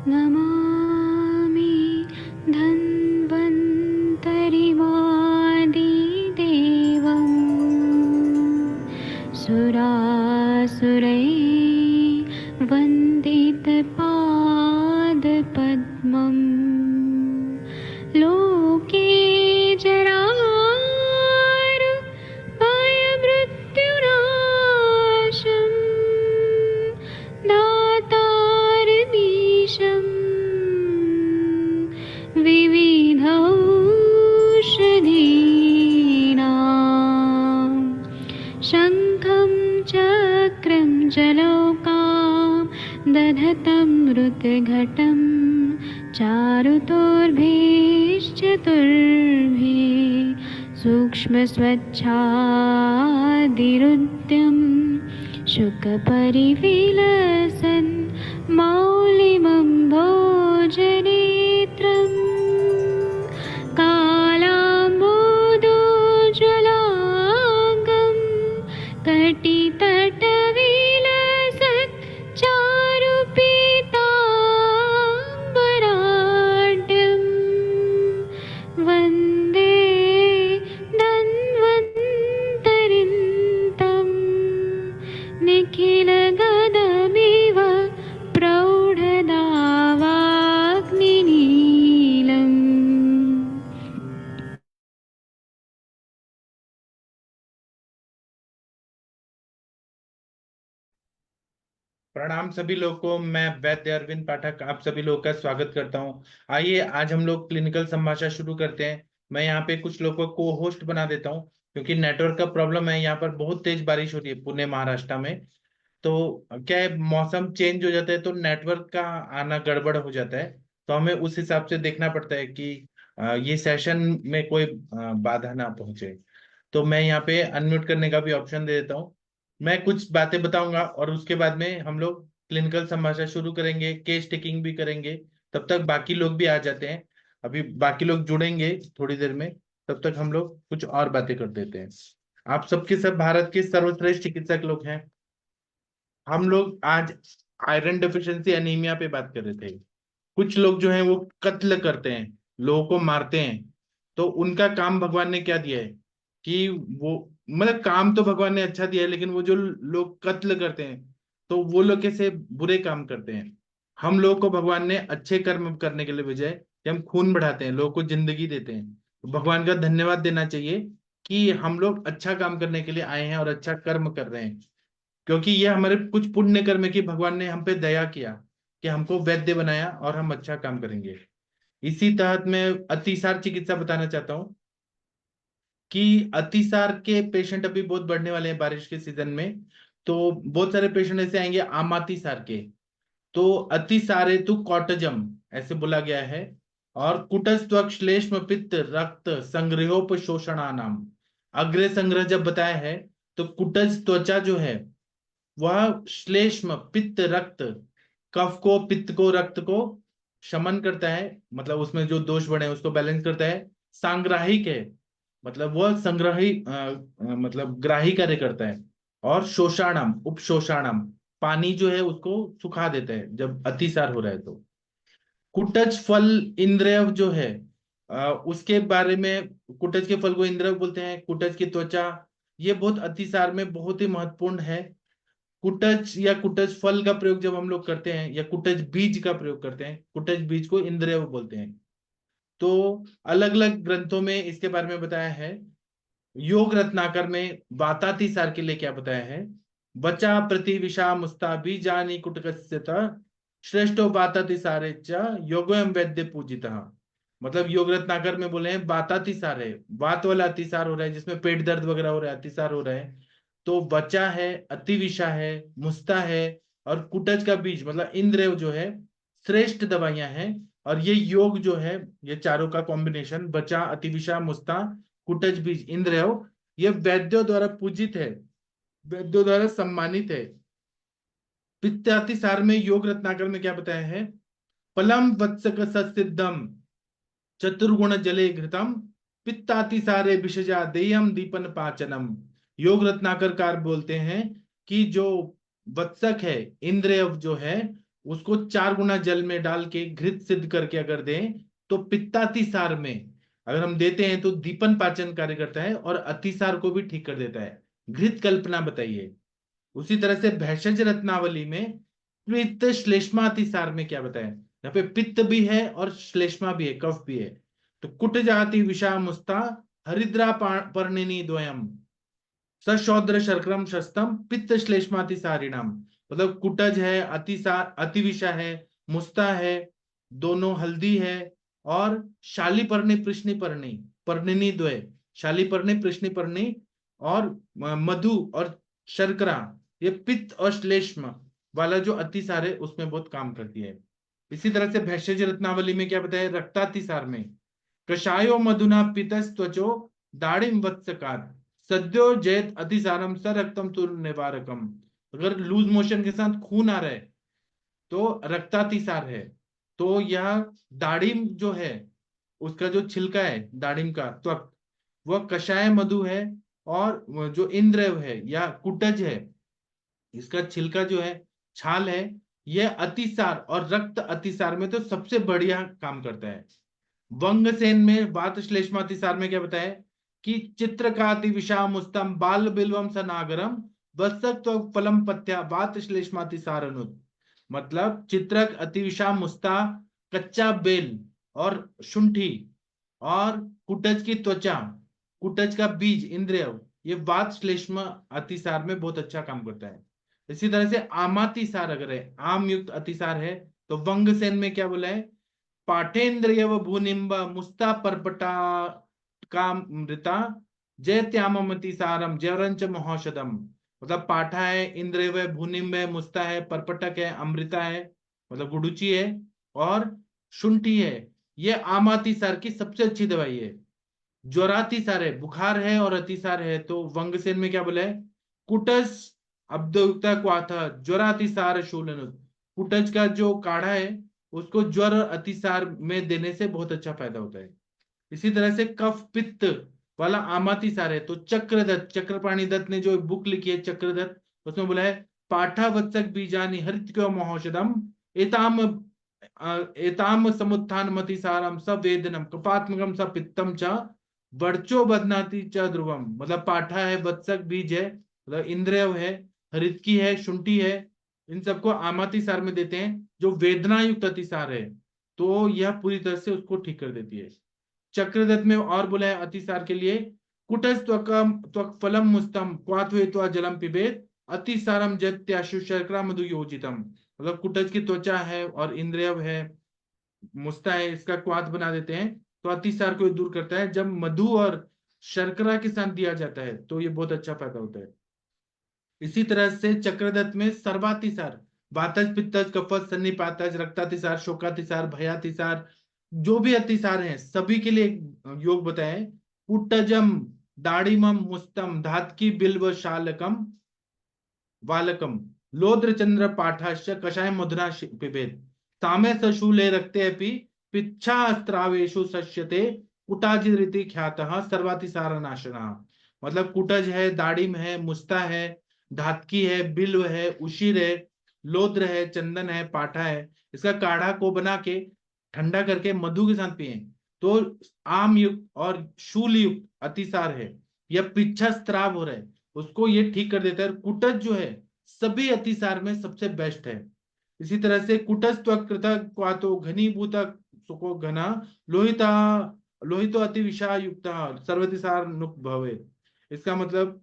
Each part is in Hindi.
नमामि धन्वन्तरिमादिदेवं सुरासुरैर्वन्दितपादपद्मं लोके जरामृत्युनाशं दातारमीशं विविधौषधीनां शङ्खं चक्रं जलौकां दधतं मृतघटं चारुतोर्भिश्चतुर्भिः सूक्ष्मस्वच्छादिरुद्यं शुकपरिविलसन् मौलिमं भोजनेत्रम् कालाम्बोदोज्ज्वलाङ्गं कटितटविलसत् चारुपीताम्बराढ्यं वन्दे धन्वन्तरिन्तं निखिलगदमिव प्रौढदावाग्निनीलम्। प्रणाम सभी लोगों को। मैं वैद्य अरविंद पाठक आप सभी लोगों का स्वागत करता हूं। आइए आज हम लोग क्लिनिकल संभाषा शुरू करते हैं। मैं यहाँ पे कुछ लोगों को होस्ट बना देता हूँ क्योंकि नेटवर्क का प्रॉब्लम है। यहाँ पर बहुत तेज बारिश हो रही है पुणे महाराष्ट्र में। तो क्या है, मौसम चेंज हो जाता है तो नेटवर्क का आना गड़बड़ हो जाता है। तो हमें उस हिसाब से देखना पड़ता है कि ये सेशन में कोई बाधा ना पहुंचे। तो मैं यहाँ पे अनम्यूट करने का भी ऑप्शन दे देता हूँ। मैं कुछ बातें बताऊंगा और उसके बाद में हम लोग क्लिनिकल संभाषण शुरू करेंगे, केस टेकिंग भी करेंगे। तब तक बाकी लोग भी आ जाते हैं। अभी बाकी लोग जुड़ेंगे थोड़ी देर में। तब तक हम लोग कुछ और बातें कर देते हैं। आप सबके सब भारत के सर्वश्रेष्ठ चिकित्सक लोग हैं। हम लोग आज आयरन डेफिशिएंसी एनीमिया पे बात कर रहे थे। कुछ लोग जो हैं वो कत्ल करते हैं, लोगों को मारते हैं। तो उनका काम भगवान ने क्या दिया है कि वो, मतलब काम तो भगवान ने अच्छा दिया है, लेकिन वो जो लोग कत्ल करते हैं तो वो लोग कैसे बुरे काम करते हैं। हम लोगों को भगवान ने अच्छे कर्म करने के लिए भेजा है कि हम खून बढ़ाते हैं, लोगों को जिंदगी देते हैं। तो भगवान का धन्यवाद देना चाहिए कि हम लोग अच्छा काम करने के लिए आए हैं और अच्छा कर्म कर रहे हैं। क्योंकि ये हमारे कुछ पुण्य कर्म है कि भगवान ने हम पे दया किया कि हमको वैद्य बनाया और हम अच्छा काम करेंगे। इसी तहत मैं अतिसार चिकित्सा बताना चाहता हूँ कि अतिसार के पेशेंट अभी बहुत बढ़ने वाले हैं बारिश के सीजन में। तो बहुत सारे पेशेंट ऐसे आएंगे आमातिसार के। तो अतिसार हेतु कॉटजम ऐसे बोला गया है। और कुटस्त्वक श्लेष्म पित्त रक्त संग्रहोपशोषणानाम, अग्रे संग्रह जब बताया है तो कुटज त्वचा जो है वह श्लेष्म पित्त रक्त, कफ को, पित्त को, रक्त को शमन करता है, मतलब उसमें जो दोष बढ़े हैं उसको बैलेंस करता है। सांग्राहिक है, मतलब वह संग्राही मतलब ग्राही कार्य करता है। और शोषाणम उपशोषाणम, पानी जो है उसको सुखा देता है जब अतिसार हो रहा है तो। कुटज फल इंद्रिय जो है उसके बारे में, कुटज के फल को इंद्रिय बोलते हैं। कुटज की त्वचा ये बहुत अतिसार में बहुत ही महत्वपूर्ण है। कुटज या कुटज फल का प्रयोग जब हम लोग करते हैं या कुटज बीज का प्रयोग करते हैं, कुटज बीज को इंद्रिय बोलते हैं। तो अलग अलग ग्रंथों में इसके बारे में बताया है। योग रत्नाकर में वातातिसार के लिए क्या बताया है, बचा प्रति विषा मुस्ता बीजानी कुटकस्यता श्रेष्ठो वातातिसारे च योगोयम वैद्य पूजिता। मतलब योग रत्नाकर में बोले हैं वातातिसार है, वात वाला अतिसार हो रहा है जिसमें पेट दर्द वगैरह हो रहा है, अतिसार हो रहा है। तो बचा है, अतिविषा है, मुस्ता है और कुटज का बीज मतलब इंद्रिय जो है श्रेष्ठ दवाइयां हैं। और ये योग जो है, ये चारों का कॉम्बिनेशन बचा, अतिविषा, मुस्ता, कुटज बीज, इंद्रिय, ये वैद्यों द्वारा पूजित है, वैद्यों द्वारा सम्मानित है। पित्तातिसार में योग रत्नाकर में क्या बताया है, फलम वत्सक ससिद्धम चतुर्गुण जले घृतम पित्तातिसारे विषजा देयम दीपन पाचनम। योग रत्नाकर कार बोलते हैं कि जो वत्सक है, इंद्रिय जो है, उसको 4 गुना जल में डाल के घृत सिद्ध करके अगर दें तो पित्तातिसार में अगर हम देते हैं तो दीपन पाचन कार्य करता है और अतिसार को भी ठीक कर देता है। घृत कल्पना बताइए। उसी तरह से भेषज रत्नावली में पित्त श्लेष्मातिसार में क्या बताएं, यहाँ पे पित्त भी है और श्लेष्मा भी है, कफ भी है। तो कुट जाति विषा मुस्ता हरिद्रा पर्णिनी द्वयम सशौद्र शर्करम शस्तम पित्त श्लेष्मातिसारिणाम। मतलब कुटज है, अतिसार अतिविषा है, मुस्ता है, दोनों हल्दी है, और शालीपर्णी कृष्णिपर्णी पर्णिनी द्वय, शालीपर्णी कृष्णिपर्णी और मधु और शर्करा, ये पित्त और श्लेष्म वाला जो अतिसार है उसमें बहुत काम करती है। इसी तरह से भेषज रत्नावली में क्या बताया, रक्तातिसार में कषायो मधुना पितस त्वचो दाढ़िम वत्सकार सद्यो जैत अतिसारम स रक्तम तुर निवारकम। अगर लूज मोशन के साथ खून आ रहा है तो रक्तातिसार है। तो यह दाढ़िम जो है, उसका जो छिलका है दाढ़िम का त्वक, वह कषाय मधु है, और जो इंद्र है या कुटज है, इसका छिलका जो है, छाल है, यह अतिसार और रक्त अतिसार में तो सबसे बढ़िया काम करता है। वंगसेन में वात श्लेष्मातिसार में क्या बताया कि चित्रकाति विषामुस्तम बाल बिल्वम सनागरम वत्सत्व फलम पथ्या वात श्लेष्मातिसार अनुत। मतलब चित्रक, अतिविषा, मुस्ता, कच्चा बेल और शुंठी और कुटज की त्वचा, कुटज का बीज इंद्रिय, ये वात श्लेष्म अतिसार में बहुत अच्छा काम करता है। इसी तरह से आमातिसार अगर है, आम युक्त अतिसार है, तो वंगसेन में क्या बोला है, पाठेन्द्रियव भूनिम्ब मुस्ता परपटा का मृता जयत्यामति सारम जयरंच महौषधम। मतलब पाठा है, इंद्रिय है, भूनिम्ब है, मुस्ता है, परपटक है, अमृता है मतलब गुडुचि है, और शुंठी है, ये आमातिसार की सबसे अच्छी दवाई है। ज्वरातिसार है, बुखार है और अतिसार है, तो वंगसेन में क्या बोला है, कुटस अब्दुक्ता क्वाथा ज्वरातिसार शूलन। कुटज का जो काढ़ा है उसको ज्वर और अतिसार में देने से बहुत अच्छा फायदा होता है। इसी तरह से कफ पित्त वाला आमातिसार है, तो चक्रदत्त, चक्रपाणी दत्त ने जो बुक लिखी है चक्रदत्त, उसमें बोला है पाठावत्सक बीजानी हरित्यो महौषधम एताम एताम समुत्थान मतिसारम सवेदनम कपात्मकम स पित्तम च वर्चो बदनाति च ध्रुवम। मतलब पाठा है, वत्सक बीज है, मतलब इंद्रिय है, हरितकी है, शुंठी है, इन सबको आमातिसार में देते हैं, जो वेदना युक्त अतिसार है तो यह पूरी तरह से उसको ठीक कर देती है। चक्रदत्त में और बोला है अतिसार के लिए, कुटस त्वक फलम मुस्तम क्वाथ्वेत्वा जलम पिबेत अतिसारम जत्याशु शर्करा मधु योजितम। मतलब कुटज की त्वचा है और इंद्रिय है, मुस्ता है, इसका क्वाथ बना देते हैं तो अतिसार को दूर करता है। जब मधु और शर्करा के साथ दिया जाता है तो ये बहुत अच्छा फायदा होता है। इसी तरह से चक्रदत्त में सर्वातिसार, वातज, पित्तज, कफज, सन्निपातज, रक्तातिसार, शोकातिसार, भयातिसार, जो भी अतिसार हैं सभी के लिए एक योग बताए, कुट्टजम दाड़िमम मुस्तम धातकी बिल्व शालकम वालकम लोद्र चंद्र पाठाश्च कषाय मधुना पिबेत तामे सशूले रक्ते अपि पिच्छास्त्रावेशु सश्यते कुटाजिरिति ख्यातः सर्वातिसार नाशनः। मतलब कुटज है, दाड़िम है, मुस्ता है, धातकी है, बिल्व है, उशिर है, लोद्र है, चंदन है, पाठा है, इसका काढ़ा को बना के ठंडा करके मधु के साथ पिए तो आम युक्त और शूल युक्त अतिसार है या पिच्छा स्त्राव हो रहा है उसको ये ठीक कर देता है। कुटज जो है सभी अतिसार में सबसे बेस्ट है। इसी तरह से कुटज त्वकृत घनीभूत सुको घना लोहिता लोहितो अतिविषा युक्त सर्वतिसार नुक भवे। इसका मतलब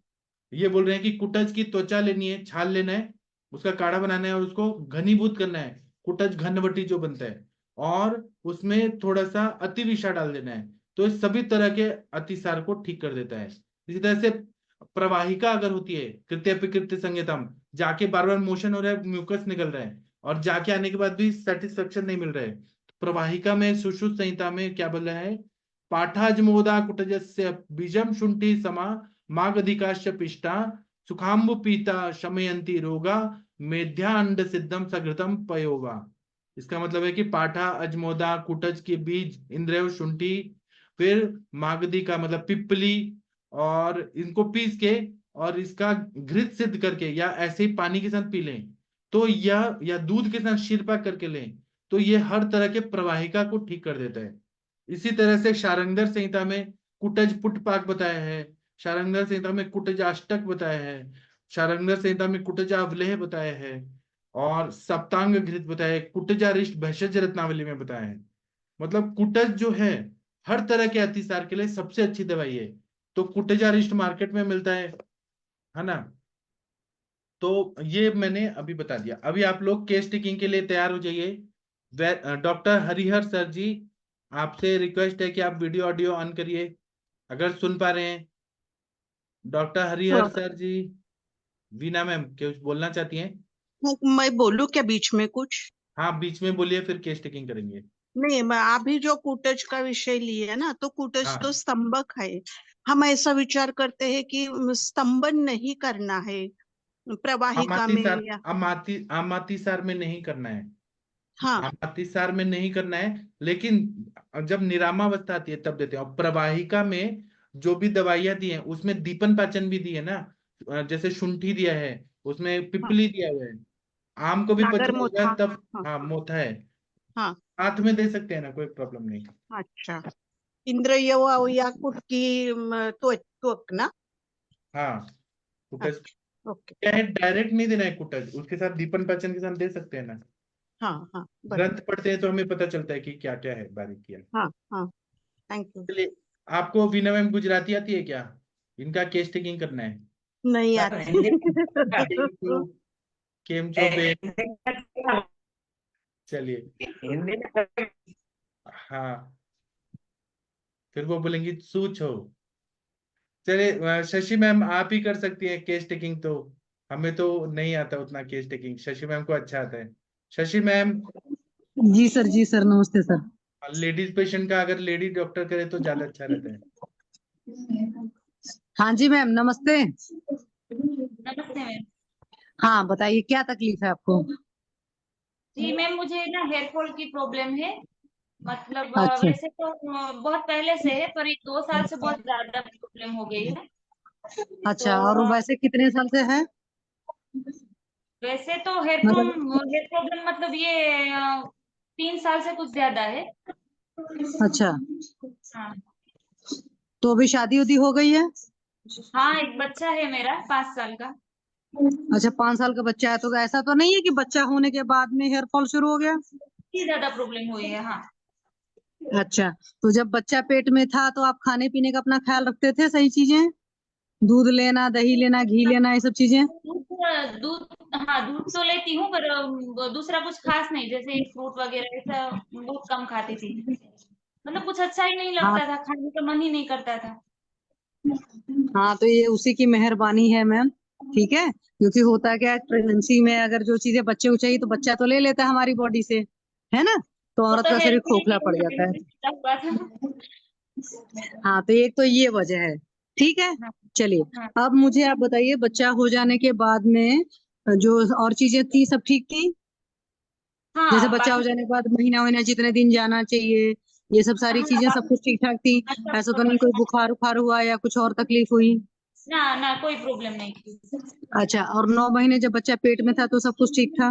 ये बोल रहे हैं कि कुटज की त्वचा लेनी है, छाल लेना है, उसका काढ़ा बनाना है और उसको घनीभूत करना है, कुटज घनवटी जो बनता है, और उसमें थोड़ा सा अतिविषा डाल देना है, तो इस सभी तरह के अतिसार को ठीक कर देता है। इसी तरह से प्रवाहिका अगर होती है, कृत्य विकृत्य संयतम, जाके बार बार मोशन हो रहा है, म्यूकस निकल रहा है और जाके आने के बाद भी सेटिस्फेक्शन नहीं मिल रहा है, प्रवाहिका में सुश्रुत संहिता में क्या बोल रहा है, पाठाजमोदा कुटजस्य बीजम शुंठी समा मागधिकाश्च पिष्टा सुखाम्बु पीता शमयंती रोगा मेध्या अंड सिद्धम सघृतम पयोवा। इसका मतलब है कि पाठा, अजमोदा, कुटज के बीज, इंद्रिय, शुंठी, फिर मागधी का मतलब पिपली, और इनको पीस के और इसका घृत सिद्ध करके या ऐसे ही पानी के साथ पी लें तो यह या दूध के साथ शीरपा करके लें तो ये हर तरह के प्रवाहिका को ठीक कर देता है। इसी तरह से शारंगधर संहिता में कुटज पुटपाक बताया है, शारंगधर संहिता में कुटज अष्टक बताया है, शारंगधर संहिता में कुटजा अवलेह बताया है, और सप्तांग घृत बताया है, कुटजारिष्ट भेषज रत्नावली में बताया है। मतलब कुटज जो है हर तरह के अतिसार के लिए सबसे अच्छी दवाई है। तो कुटजारिष्ट मार्केट में मिलता है ना। तो ये मैंने अभी बता दिया। अभी आप लोग केस टेकिंग के लिए तैयार हो जाइए। डॉक्टर हरिहर सर जी, आपसे रिक्वेस्ट है कि आप वीडियो ऑडियो ऑन करिए अगर सुन पा रहे हैं। डॉक्टर हरिहर सर जी, वीना मैम कुछ बोलना चाहती हैं? मैं बोलूं क्या बीच में कुछ? हाँ, बीच में बोलिए, फिर केस टेकिंग करेंगे। नहीं, मैं अभी जो कूटज का विषय लिया ना, तो कूटज हाँ, तो स्तंभक है। हम ऐसा विचार करते हैं कि स्तंभन नहीं करना है प्रवाहिका में अमातिसार या अमातिसार में नहीं करना है। हाँ अमातिसार में नहीं करना है, लेकिन जब निरामावस्था आती है तब देते हैं। और प्रवाहिका में जो भी दवाइयां दी हैं उसमें दीपन पाचन भी दी है ना। जैसे शुंठी दिया है, उसमें हाँ, पिपली दिया हुआ है, आम को भी नागर पचवाएगा मोथा। तब। हाँ हाँ, मोथा है, हाँ, हाथ में दे सकते हैं ना, कोई प्रॉब्लम नहीं। अच्छा। इंद्रिय या कुटकी त्वक ना। हाँ, कुटज अच्छा, ओके। क्या है, डायरेक्ट नहीं देना है कुटज, उसके साथ दीपन पाचन के साथ दे सकते हैं ना। हाँ हाँ, ग्रंथ बराबर। पढ़ते हैं तो हमें पता चलता है कि क्या क्या है बारीकियां। हाँ हाँ, थैंक यू। चलिए, आपको वीना मैम गुजराती आती है क्या? इनका केस टेकिंग करना है। नहीं आती। केम छो, केम छो बे? चलिए, हाँ, फिर वो बोलेंगी सूच हो। चलिए, शशि मैम आप ही कर सकती हैं केस टेकिंग तो। हमें तो नहीं आता उतना केस टेकिंग, शशि मैम को अच्छा आता है। शशि मैम, जी सर, जी सर, नमस्ते सर। लेडीज पेशेंट का अगर लेडी डॉक्टर करे तो ज्यादा अच्छा रहता है। हाँ जी मैम, नमस्ते। नमस्ते मैम। हाँ बताइए, क्या तकलीफ है आपको? जी मैम, मुझे ना हेयर फॉल की प्रॉब्लम है। मतलब अच्छा वैसे तो बहुत पहले से है, पर 2 साल से बहुत ज्यादा प्रॉब्लम हो गई है। अच्छा, और तो वैसे कितने साल से है? वैसे तो हेयर मतलब प्रॉब्लम मतलब ये 3 साल से कुछ ज्यादा है। अच्छा, हाँ तो अभी शादी उदी हो गई है? हाँ, एक बच्चा है मेरा 5 साल का। अच्छा, 5 साल का बच्चा है, तो ऐसा तो नहीं है कि बच्चा होने के बाद में हेयर फॉल शुरू हो गया? इतनी ज्यादा प्रॉब्लम हुई है। हाँ, अच्छा, तो जब बच्चा पेट में था तो आप खाने पीने का अपना ख्याल रखते थे, सही चीजें, दूध लेना, दही लेना, घी लेना, ये सब चीजें? दूध दूध हाँ, दूध तो लेती हूँ, पर दूसरा कुछ खास नहीं, जैसे फ्रूट वगैरह ऐसा बहुत कम खाती थी। मतलब कुछ अच्छा ही नहीं हाँ लगता था, खाने का मन ही नहीं करता था। हाँ, तो ये उसी की मेहरबानी है मैम, ठीक है। क्योंकि होता क्या है, प्रेगनेंसी में अगर जो चीजें बच्चे को चाहिए तो बच्चा तो ले लेता है हमारी बॉडी से, है ना, तो वो औरत तो का है, शरीर इसलिए खोखला पड़ जाता है। हुआ था। हाँ, तो एक तो ये वजह है, ठीक है। हाँ चलिए, हाँ अब मुझे आप बताइए, बच्चा हो जाने के बाद में जो और चीजें थी सब ठीक थी? जैसे हाँ, बच्चा हो बाकी जाने के बाद महीना महीना जितने दिन जाना चाहिए, ये सब सारी हाँ चीजें सब कुछ बाकी ठीक ठाक थी? ऐसा तो नहीं कोई बुखार उखार हुआ या कुछ और तकलीफ हुई? ना ना, कोई प्रॉब्लम नहीं थी। अच्छा, और 9 महीने जब बच्चा पेट में था तो सब कुछ ठीक था?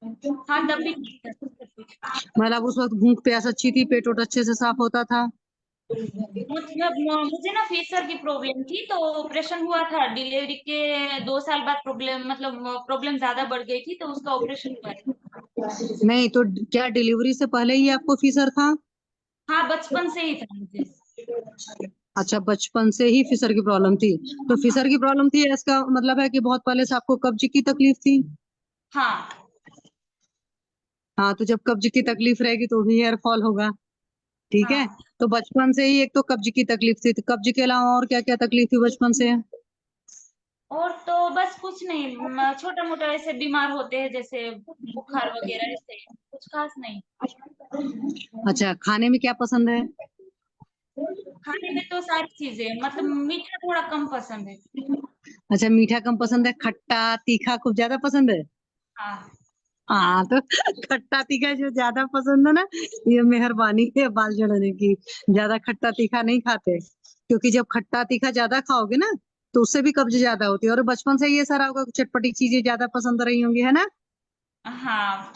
हाँ, तब भी ठीक था, सब कुछ। मतलब उस वक्त भूख प्यास अच्छी थी, पेट वोट अच्छे से साफ होता था? मतलब मुझे ना फीसर की प्रॉब्लम थी, तो ऑपरेशन हुआ था डिलीवरी के 2 साल बाद। प्रॉब्लम मतलब प्रॉब्लम ज्यादा बढ़ गई थी, तो उसका ऑपरेशन हुआ था। नहीं तो क्या डिलीवरी से पहले ही आपको फीसर था? हाँ, बचपन से ही था मुझे। अच्छा, बचपन से ही फिसर की प्रॉब्लम थी? तो फिसर की प्रॉब्लम थी, इसका मतलब है कि बहुत पहले से आपको कब्ज की तकलीफ थी? हाँ हाँ, तो जब कब्ज की तकलीफ रहेगी तो भी हेयर फॉल होगा, ठीक है। हाँ, तो बचपन से ही एक तो कब्ज की तकलीफ थी, तो कब्ज के अलावा और क्या क्या तकलीफ थी बचपन से? और तो बस कुछ नहीं, छोटा मोटा ऐसे बीमार होते हैं, जैसे बुखार वगैरह, ऐसे कुछ खास नहीं। अच्छा, खाने में क्या पसंद है? खाने में तो सारी चीजें, मतलब मीठा थोड़ा कम पसंद है। अच्छा, मीठा कम पसंद है, खट्टा तीखा खूब ज्यादा पसंद है? हाँ हाँ, तो खट्टा तीखा जो ज्यादा पसंद है ना, ये मेहरबानी है बाल झड़ने की। ज्यादा खट्टा तीखा नहीं खाते, क्योंकि जब खट्टा तीखा ज्यादा खाओगे ना तो उससे भी कब्ज ज्यादा होती है। और बचपन से ये सारा आपको चटपटी चीजें ज्यादा पसंद रही होंगी, है ना? हाँ,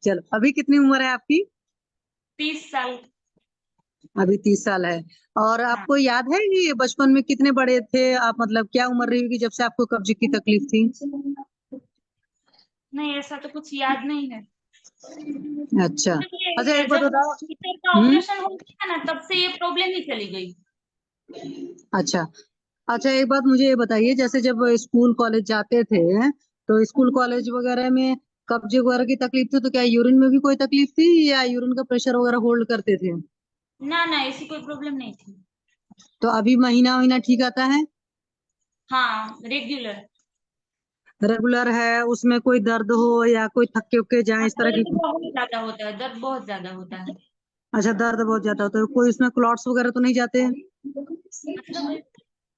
चलो, अभी कितनी उम्र है आपकी? 30 साल। अभी 30 साल है। और हाँ, आपको याद है कि बचपन में कितने बड़े थे आप, मतलब क्या उम्र रही होगी जब से आपको कब्ज की तकलीफ थी? नहीं ऐसा तो कुछ याद नहीं है। अच्छा। मतलब अच्छा, ये एक बात जब बताओ। फीसर का हम्म। ऑपरेशन हो गया ना तब से ये प्रॉब्लम ही चली गई। अच्छा। अच्छा, एक बात मुझे ये बताइए, जैसे जब स्कूल कॉलेज जाते थे तो स्कूल कॉलेज वगैरह में कब्जे वगैरह की तकलीफ थी तो क्या यूरिन में भी कोई तकलीफ थी या यूरिन का प्रेशर वगैरह होल्ड करते थे? ना ना ऐसी कोई प्रॉब्लम नहीं थी। तो अभी महीना महीना ठीक आता है? हाँ रेगुलर। रेगुलर है, उसमें कोई दर्द हो या कोई थक्के उक्के जाए हाँ इस तरह दर्द की? बहुत ज्यादा होता है, दर्द बहुत ज्यादा होता है। अच्छा, दर्द बहुत ज्यादा होता है, कोई उसमें क्लॉट्स वगैरह तो नहीं जाते हैं?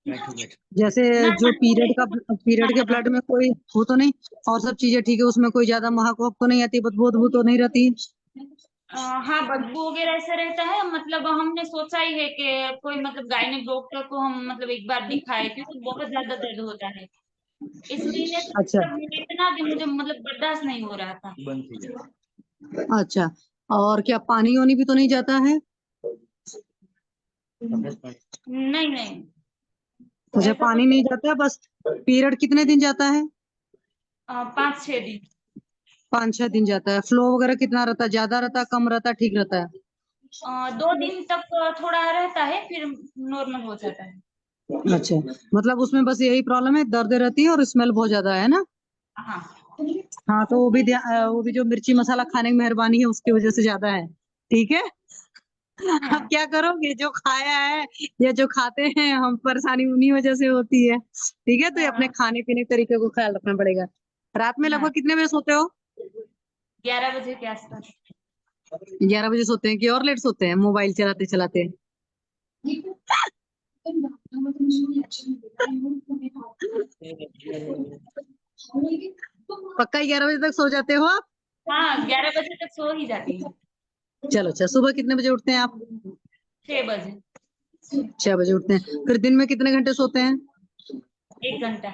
मतलब जैसे ना जो ना पीरियड के ना, ब्लड में कोई हो तो नहीं? और सब चीजें ठीक है, उसमें कोई ज्यादा महक वहक तो नहीं आती, बदबू वदबू तो नहीं रहती? हाँ बदबू वगैरह ऐसा रहता है। मतलब हमने सोचा ही है कि कोई मतलब गायनेक डॉक्टर को हम मतलब एक बार दिखाए क्योंकि बहुत ज्यादा दर्द होता है। इस महीने से अच्छा। मतलब इतना कि मुझे मतलब बर्दाश्त नहीं हो रहा था। अच्छा, और क्या पानी वानी भी तो नहीं जाता है? नहीं नहीं अच्छा, ऐसा पानी कुछ नहीं जाता है, बस पीरियड कितने दिन जाता है? 5-6 दिन। 5-6 दिन जाता है। फ्लो वगैरह कितना रहता है, ज्यादा रहता है, कम रहता है, ठीक रहता है? 2 दिन तक थोड़ा रहता है फिर नॉर्मल हो जाता है। अच्छा, मतलब उसमें बस यही प्रॉब्लम है, दर्द रहती है और स्मेल बहुत ज्यादा है ना? हाँ हाँ, तो वो भी जो मिर्ची मसाला खाने की मेहरबानी है उसकी वजह से ज्यादा है। ठीक है। अब हाँ क्या करोगे, जो खाया है या जो खाते हैं हम, परेशानी उन्हीं वजह से होती है। ठीक है, तो ये अपने हाँ खाने पीने के तरीके को ख्याल रखना पड़ेगा। रात में हाँ लगभग कितने बजे सोते हो? 11 बजे के आसपास। 11 बजे सोते हैं कि और लेट सोते हैं मोबाइल चलाते चलाते? पक्का 11 बजे तक सो जाते हो आप? हाँ 11 बजे तक सो ही जाती हूँ। चलो अच्छा, सुबह कितने बजे उठते हैं आप? 6 बजे। 6 बजे उठते हैं। फिर दिन में कितने घंटे सोते हैं? 1 घंटा।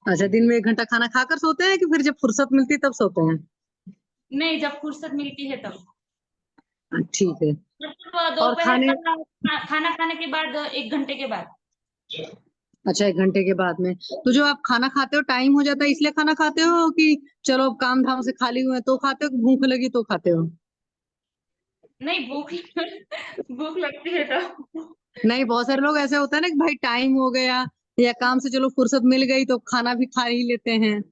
अच्छा, दिन में 1 घंटा खाना खाकर सोते हैं कि फिर जब फुर्सत मिलती है तब सोते हैं? नहीं जब फुर्सत मिलती है तब। ठीक है। मतलब और दोपहर खाने, का खाना खाने के बाद 1 घंटे के बाद। अच्छा 1 घंटे के बाद में, तो जो आप खाना खाते हो टाइम हो जाता है इसलिए खाना खाते हो कि चलो अब काम धाम से खाली हुए हैं तो खाते हो, कि भूख लगी तो खाते हो? नहीं भूख भूख लगती है तो। नहीं, बहुत सारे लोग ऐसे होते हैं ना कि भाई टाइम हो गया या काम से चलो फुर्सत मिल गई तो खाना भी खा ही लेते हैं।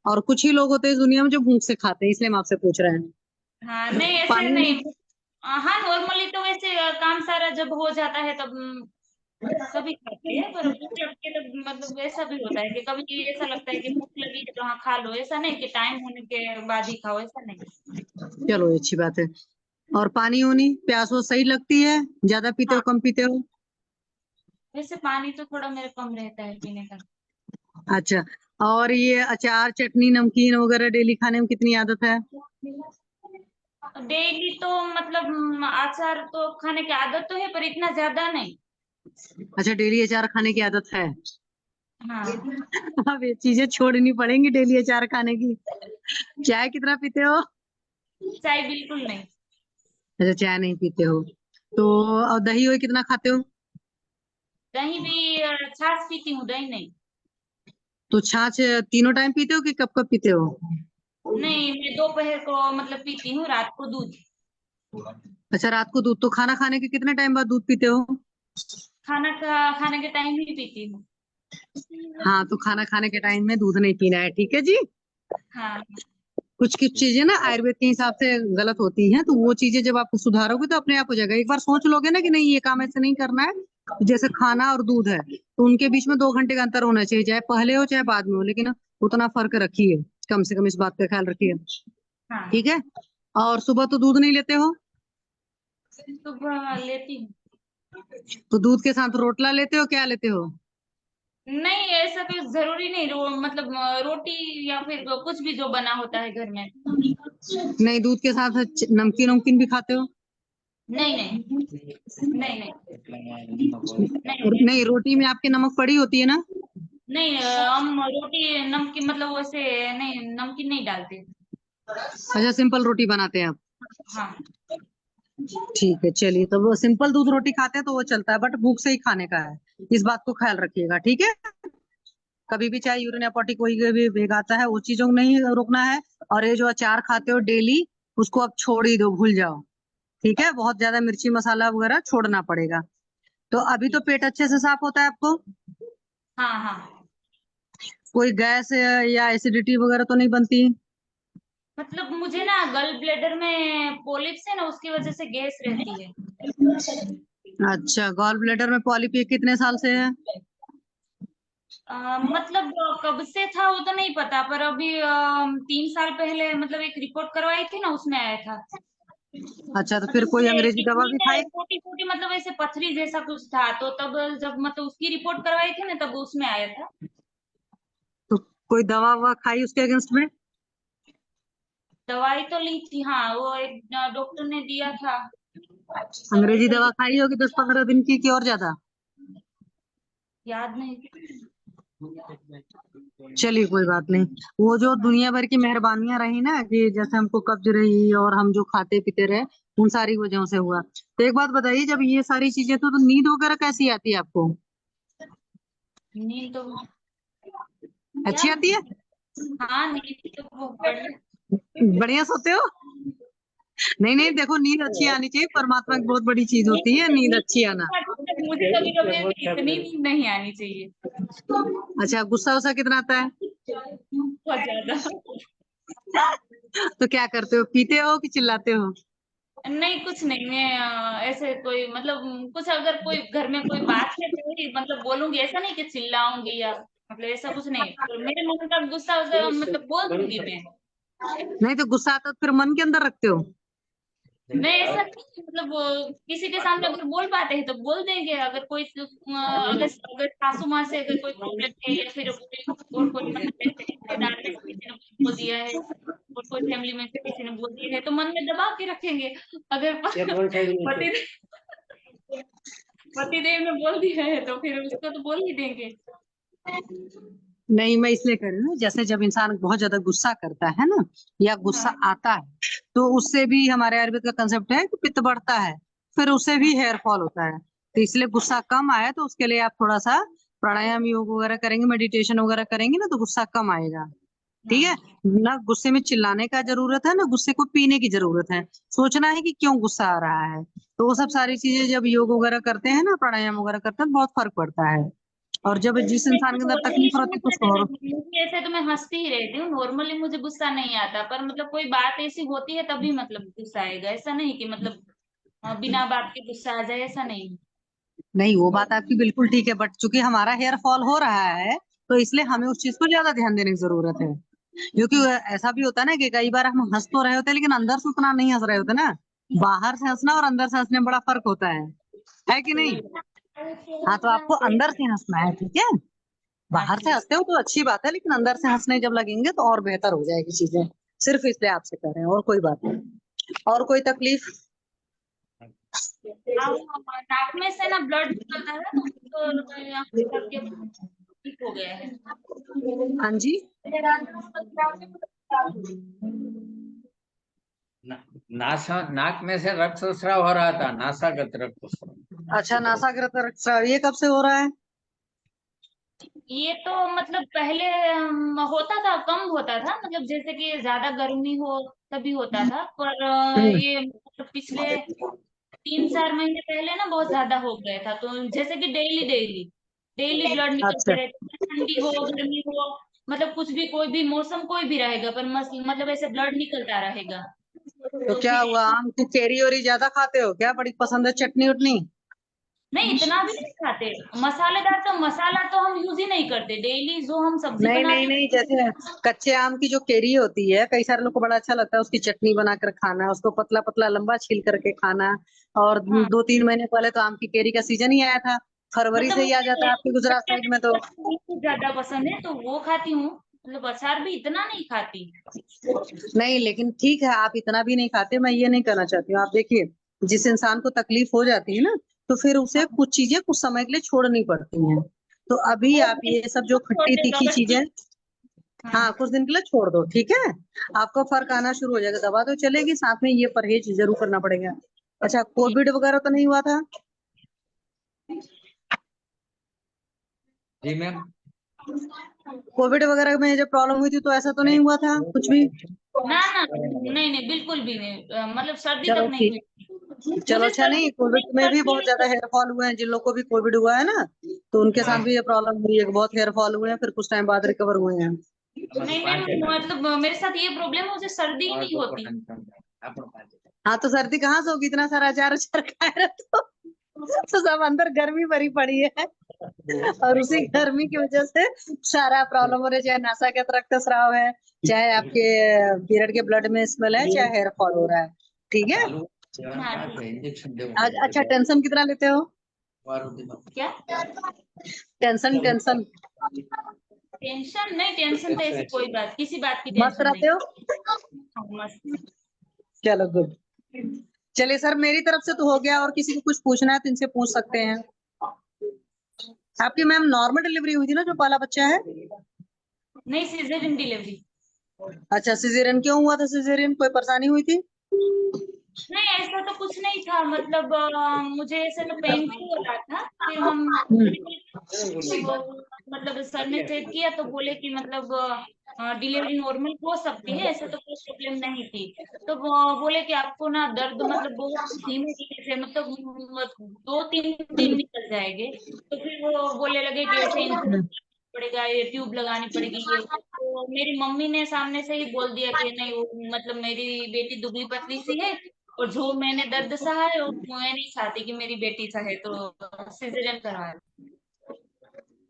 और कुछ ही लोग होते हैं इस दुनिया में जो भूख से खाते हैं, इसलिए हम आपसे पूछ रहे हैं। हाँ नहीं ऐसे पानी नहीं। वानी? हाँ नॉर्मली तो वैसे काम सारा जब हो जाता है तब सभी खाते हैं पर भूख लगती है तब मतलब ऐसा भी होता है कि कभी ऐसा लगता है कि भूख लगी है तो हाँ खा लो। ऐसा नहीं कि टाइम होने के बाद ही खाओ, ऐसा नहीं। चलो अच्छी बात है। और पानी वानी प्यास वो सही लगती है, ज्यादा पीते हो हाँ कम पीते हो? वैसे पानी तो थोड़ा मेरे कम रहता है पीने का। अच्छा, और ये अचार चटनी नमकीन वगैरह डेली खाने में कितनी आदत है? डेली तो मतलब अचार तो खाने की आदत तो है पर इतना ज्यादा नहीं। अच्छा, डेली अचार खाने की आदत है। हाँ अब ये चीजें छोड़नी पड़ेंगी डेली अचार खाने की। चाय कितना पीते हो? चाय बिल्कुल नहीं। अच्छा, चाय नहीं पीते हो। तो और दही वही कितना खाते हो? दही भी छाछ पीती हूँ, दही नहीं। तो छाछ तीनों टाइम पीते हो कि कब कब पीते हो? नहीं मैं दोपहर को मतलब पीती हूँ, रात को दूध। अच्छा, रात को दूध, तो खाना खाने के कितने टाइम बाद दूध पीते हो? खाने के टाइम ही पीती हूँ। हाँ, तो खाना खाने के टाइम में दूध नहीं पीना है, ठीक है जी। हाँ कुछ कुछ चीजें ना आयुर्वेद के हिसाब से गलत होती हैं, तो वो चीजें जब आप सुधारोगे तो अपने आप हो जाएगा। एक बार सोच लोगे ना कि नहीं ये काम ऐसे नहीं करना है, जैसे खाना और दूध है तो उनके बीच में 2 घंटे का अंतर होना चाहिए, चाहे पहले हो चाहे बाद में हो, लेकिन उतना फर्क रखिए, कम से कम इस बात का ख्याल रखिए। हाँ ठीक है। और सुबह तो दूध नहीं लेते हो? सुबह लेती हूँ। तो दूध के साथ रोटला लेते हो, क्या लेते हो? नहीं ऐसा कोई जरूरी नहीं, मतलब रोटी या फिर कुछ भी जो बना होता है घर में। नहीं, दूध के साथ नमकीन नमकीन भी खाते हो? नहीं नहीं नहीं नहीं नहीं नहीं। नहीं, रोटी में आपके नमक पड़ी होती है ना? नहीं हम रोटी नमकीन मतलब वैसे नहीं, नमकीन नहीं डालते। अच्छा, सिंपल रोटी बनाते हैं आप? हाँ ठीक है, चलिए, तो वो सिंपल दूध रोटी खाते हैं तो वो चलता है, बट भूख से ही खाने का है, इस बात को ख्याल रखिएगा, ठीक है? कभी भी चाहे यूरिन या पॉटी कोई भी वेग आता है, वो चीजों को नहीं रोकना है। और ये जो अचार खाते हो डेली, उसको अब छोड़ ही दो, भूल जाओ, ठीक है? बहुत ज्यादा मिर्ची मसाला वगैरह छोड़ना पड़ेगा। तो अभी तो पेट अच्छे से साफ होता है आपको? हाँ हाँ। कोई गैस या एसिडिटी वगैरह तो नहीं बनती? मतलब मुझे ना गल ब्लेडर में पोलिप्स है ना, उसकी वजह से गैस रहती है। अच्छा, गॉल ब्लैडर में पॉलिप ये कितने साल से है? मतलब कब से था वो तो नहीं पता, पर अभी 3 साल पहले मतलब एक रिपोर्ट करवाई थी ना, उसमें आया था। अच्छा, तो फिर मतलब कोई मुझे अंग्रेजी दवा किडनी भी में खाई? छोटी छोटी मतलब ऐसे पथरी जैसा कुछ था, तो तब जब मतलब उसकी रिपोर्ट करवाई थी ना, तब उसमें आया था। तो कोई दवा ववा खाई उसके अगेंस्ट में? दवाई तो ली थी, हाँ, वो एक डॉक्टर ने दिया था। अंग्रेजी दवा खाई होगी 10-15 दिन की, कि और ज्यादा? याद नहीं। चलिए, कोई बात नहीं। वो जो दुनिया भर की मेहरबानियां रही ना, कि जैसे हमको कब्ज रही और हम जो खाते पीते रहे, उन सारी वजहों से हुआ। तो एक बात बताइए, जब ये सारी चीजें तो नींद वगैरह कैसी आती है आपको? नींद तो क्या अच्छी आती है? हाँ, नींद तो बहुत बढ़िया। बढ़िया सोते हो? नहीं नहीं, देखो, नींद अच्छी आनी चाहिए, परमात्मा की बहुत बड़ी चीज होती है नींद नींद अच्छी आना। मुझे कभी कभी इतनी नींद नहीं आनी चाहिए, अच्छा, गुस्सा वुस्सा कितना आता है? बहुत ज्यादा। तो क्या करते हो, पीते हो कि चिल्लाते हो? नहीं कुछ नहीं, मैं ऐसे कोई मतलब कुछ अगर कोई घर में कोई बात है तो ही मतलब बोलूंगी, ऐसा नहीं कि चिल्लाऊंगी या मतलब ऐसा कुछ नहीं, तो मेरे मन का गुस्सा होगा मतलब बोल दूंगी मैं। नहीं, तो गुस्सा आता है तो फिर मन के अंदर रखते हो? नहीं ऐसा नहीं, मतलब वो किसी के सामने अगर बोल पाते हैं तो बोल देंगे, अगर कोई अगर अगर सासू माँ से अगर कोई प्रॉब्लम है या फिर और कोई मतलब ऐसे रिश्तेदार में से किसी ने कुछ बोल दिया है और कोई फैमिली में से किसी ने बोल दिया है, तो मन में दबा के रखेंगे। अगर पति पति देव ने बोल दिया है तो फिर उसको तो बोल ही देंगे। नहीं, मैं इसलिए कह रही हूँ, जैसे जब इंसान बहुत ज्यादा गुस्सा करता है ना, या गुस्सा हाँ आता है, तो उससे भी हमारे आयुर्वेद का कंसेप्ट है कि पित्त बढ़ता है, फिर उससे भी हेयर फॉल होता है। तो इसलिए गुस्सा कम आए तो उसके लिए आप थोड़ा सा प्राणायाम योग वगैरह करेंगे, मेडिटेशन वगैरह करेंगे ना, तो गुस्सा कम आएगा, ठीक है? हाँ ना गुस्से में चिल्लाने का जरूरत है, ना गुस्से को पीने की जरूरत है, सोचना है कि क्यों गुस्सा आ रहा है। तो वो सब सारी चीजें जब योग वगैरह करते हैं ना, प्राणायाम वगैरह करते हैं, बहुत फर्क पड़ता है। और जब जिस इंसान के अंदर नॉर्मली तकलीफ तो रहती है, कुछ और। मुझे ऐसे तो मैं हंसती ही रहती हूँ, नॉर्मली मुझे गुस्सा नहीं आता, पर मतलब कोई बात ऐसी होती है तभी मतलब गुस्सा आएगा, ऐसा नहीं कि मतलब बिना बात के गुस्सा आ जाए, ऐसा नहीं। नहीं, वो बात आपकी बिल्कुल ठीक है, बट चूंकि हमारा हेयर फॉल हो रहा है, तो इसलिए हाँ हमें उस चीज को ज्यादा ध्यान देने की जरूरत है। क्योंकि ऐसा भी होता है ना कि कई बार हम हंस तो रहे होते हैं, लेकिन अंदर से उतना नहीं हंस रहे होते ना। बाहर से हंसना और अंदर से हंसने में बड़ा फर्क होता है कि नहीं? हाँ, तो आपको अंदर से हंसना है, ठीक है? हाँ बाहर से ठीक। हंसते हो तो अच्छी बात है, लेकिन अंदर से हंसने जब लगेंगे तो और बेहतर हो जाएगी चीजें। सिर्फ इसलिए आपसे कर रहे हैं, और कोई बात नहीं। और कोई तकलीफ? हाँ वो नाक में से ना ब्लड निकलता है, तो उसको यहाँ करके ठीक हो गया है। हाँ जी। नाक में से रक्त स्राव हो रहा था, नासागत रक्त स्राव। अच्छा, नासाग्र रक्तस्राव ये कब से हो रहा है? ये तो मतलब पहले होता था, कम होता था, मतलब जैसे कि ज्यादा गर्मी हो तभी होता था, पर हम्म। ये मतलब पिछले 3-4 महीने पहले ना बहुत ज्यादा हो गया था, तो जैसे कि डेली डेली डेली ब्लड निकलते अच्छा, रहते हैं, ठंडी हो गर्मी हो, मतलब कुछ भी कोई भी मौसम कोई भी रहेगा, पर मतलब ऐसे ब्लड निकलता रहेगा। तो तो क्या फिर हुआ, आम की चेरी ओरी ज्यादा खाते हो क्या? बड़ी पसंद है चटनी उटनी? नहीं, इतना भी नहीं खाते। मसालेदार तो मसाला तो हम यूज ही नहीं करते, डेली जो हम सब्जी नहीं नहीं बनाते नहीं, हैं। जैसे कच्चे आम की जो केरी होती है, कई सारे लोग को बड़ा अच्छा लगता है उसकी चटनी बनाकर खाना, उसको पतला पतला लंबा छील करके खाना। और हाँ 2-3 महीने पहले तो आम की केरी का सीजन ही आया था, फरवरी मतलब से ही आ जाता मुझे है आपके गुजरात खट्टे साइड में तो। कुछ ज्यादा पसंद है तो वो खाती हूँ, मतलब अचार भी इतना नहीं खाती। नहीं, लेकिन ठीक है, आप इतना भी नहीं खाते, मैं ये नहीं कहना चाहती हूँ। आप देखिए, जिस इंसान को तकलीफ हो जाती है ना, तो फिर उसे हाँ कुछ चीजें कुछ समय के लिए छोड़नी पड़ती हैं। तो अभी आप ये सब जो खट्टी तीखी चीजें, हाँ कुछ दिन के लिए छोड़ दो, ठीक है। आपको फर्क आना शुरू हो जाएगा, दवा तो चलेगी, साथ में ये परहेज जरूर करना पड़ेगा। अच्छा, कोविड वगैरह तो नहीं हुआ था? जी मैम। कोविड वगैरह में जब प्रॉब्लम हुई थी तो ऐसा तो नहीं हुआ था कुछ भी? ना ना, नहीं नहीं, बिल्कुल भी नहीं, मतलब सर्दी चलो तक नहीं ठीक, हुई। चलो मुझे अच्छा। नहीं, कोविड सर्दी में भी सर्दी बहुत ज्यादा हेयर फॉल हुए हैं, जिन लोग को भी कोविड हुआ है ना, तो उनके साथ भी ये प्रॉब्लम हुई है, बहुत हेयर फॉल हुए हैं, फिर कुछ टाइम बाद रिकवर हुए हैं। नहीं नहीं, मतलब मेरे साथ ये प्रॉब्लम है, मुझे सर्दी ही नहीं होती। हाँ तो सर्दी कहाँ से होगी, इतना सारा अचार उचार खाए रहे तो सब अंदर गर्मी भरी पड़ी है, और उसी गर्मी की वजह से सारा प्रॉब्लम हो रहा है, चाहे नासागत रक्तस्राव है, चाहे आपके पीरियड के ब्लड में स्मेल है, चाहे हेयर फॉल हो रहा है, ठीक है। अच्छा, टेंशन कितना लेते हो? क्या टेंशन टेंशन टेंशन? नहीं, टेंशन तो ऐसी कोई बात, किसी बात की मस्त टेंशन रहते नहीं। हो? हाँ, मस्त। चलो गुड। चलिए सर, मेरी तरफ से तो हो गया, और किसी को कुछ पूछना है तो इनसे पूछ सकते हैं। आपकी मैम नॉर्मल डिलीवरी हुई थी ना, जो पहला बच्चा है? नहीं, सीजरियन डिलीवरी। अच्छा, सिजेरियन क्यों हुआ था? सिजेरियन कोई परेशानी हुई थी? नहीं, ऐसा तो कुछ नहीं था, मतलब मुझे ऐसे तो पेन भी हो रहा था, फिर हम तो मतलब सर ने चेक किया तो बोले कि मतलब डिलीवरी नॉर्मल हो सकती है, ऐसा तो कोई प्रॉब्लम नहीं थी। तो वो बोले कि आपको ना दर्द मतलब बहुत धीमे धीमे से, मतलब 2-3 दिन निकल जाएंगे। तो फिर वो बोलने लगे कि ऐसे इंजेक्शन पड़ेगा, ये ट्यूब लगानी पड़ेगी, ये तो मेरी मम्मी ने सामने से ही बोल दिया कि नहीं, वो मतलब मेरी बेटी दुबली पतली सी है, और जो मैंने दर्द सहा है वो मैं नहीं चाहती कि मेरी बेटी सहे, तो सिजेरियन करवाया।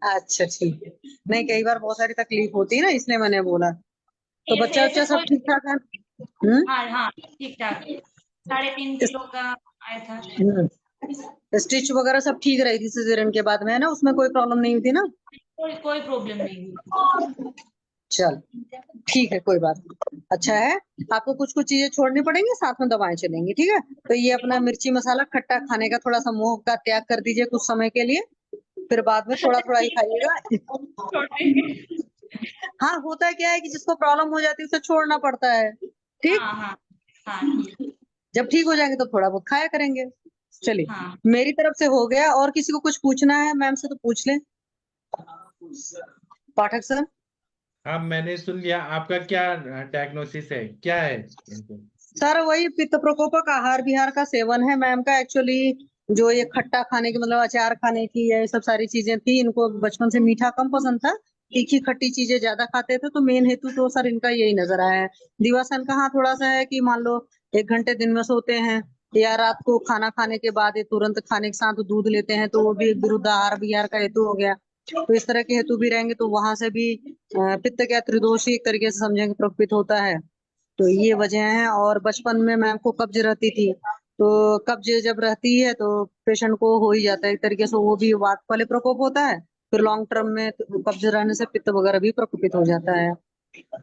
अच्छा ठीक है। नहीं, कई बार बहुत सारी तकलीफ होती है ना, इसलिए मैंने बोला। तो ऐसे बच्चा ऐसे उच्चा सब कोई, ठीक ठाक है? हाँ हाँ, ठीक ठाक, 3.5 किलो का आया था। स्टिच वगैरह सब ठीक रही थी सिजेरियन के बाद में, है ना? उसमें कोई प्रॉब्लम नहीं हुई थी ना? कोई कोई प्रॉब्लम नहीं हुई। चल ठीक है, कोई बात नहीं। अच्छा है, आपको कुछ कुछ चीजें छोड़नी पड़ेंगी, साथ में दवाएं चलेंगी, ठीक है। तो ये अपना मिर्ची मसाला खट्टा खाने का थोड़ा सा मोह का त्याग कर दीजिए कुछ समय के लिए, फिर बाद में थोड़ा थोड़ा ही खाइएगा। हाँ, होता है क्या है कि जिसको प्रॉब्लम हो जाती है उसे छोड़ना पड़ता है, ठीक। हाँ हाँ हाँ, ठीक। जब ठीक हो जाएंगे तो थोड़ा बहुत खाया करेंगे। चलिए, हाँ, मेरी तरफ से हो गया, और किसी को कुछ पूछना है मैम से तो पूछ ले। पाठक सर। हाँ, मैंने सुन लिया। आपका क्या डायग्नोसिस है, क्या है इनको? सर वही पित्त प्रकोपक आहार विहार का सेवन है मैम का, एक्चुअली जो ये खट्टा खाने की, मतलब अचार खाने की, ये सब सारी चीजें थी, इनको बचपन से मीठा कम पसंद था, तीखी खट्टी चीजें ज्यादा खाते थे, तो मेन हेतु तो सर इनका यही नजर आया है। दिवासन का हाँ थोड़ा सा है कि मान लो 1 घंटे दिन में सोते हैं, या रात को खाना खाने के बाद ये तुरंत खाने के साथ दूध लेते हैं, तो वो भी एक विरुद्ध आहार विहार का हेतु हो गया। तो इस तरह के हेतु भी रहेंगे तो वहां से भी पित्त का त्रिदोषी एक तरीके से समझेंगे प्रकोपित होता है। तो ये वजह है। और बचपन में मैम को कब्ज रहती थी, तो कब्ज जब रहती है तो पेशेंट को हो ही जाता है एक तरीके से, वो भी वात वाले प्रकोप होता है, फिर लॉन्ग टर्म में तो कब्ज रहने से पित्त वगैरह भी प्रकोपित हो जाता है।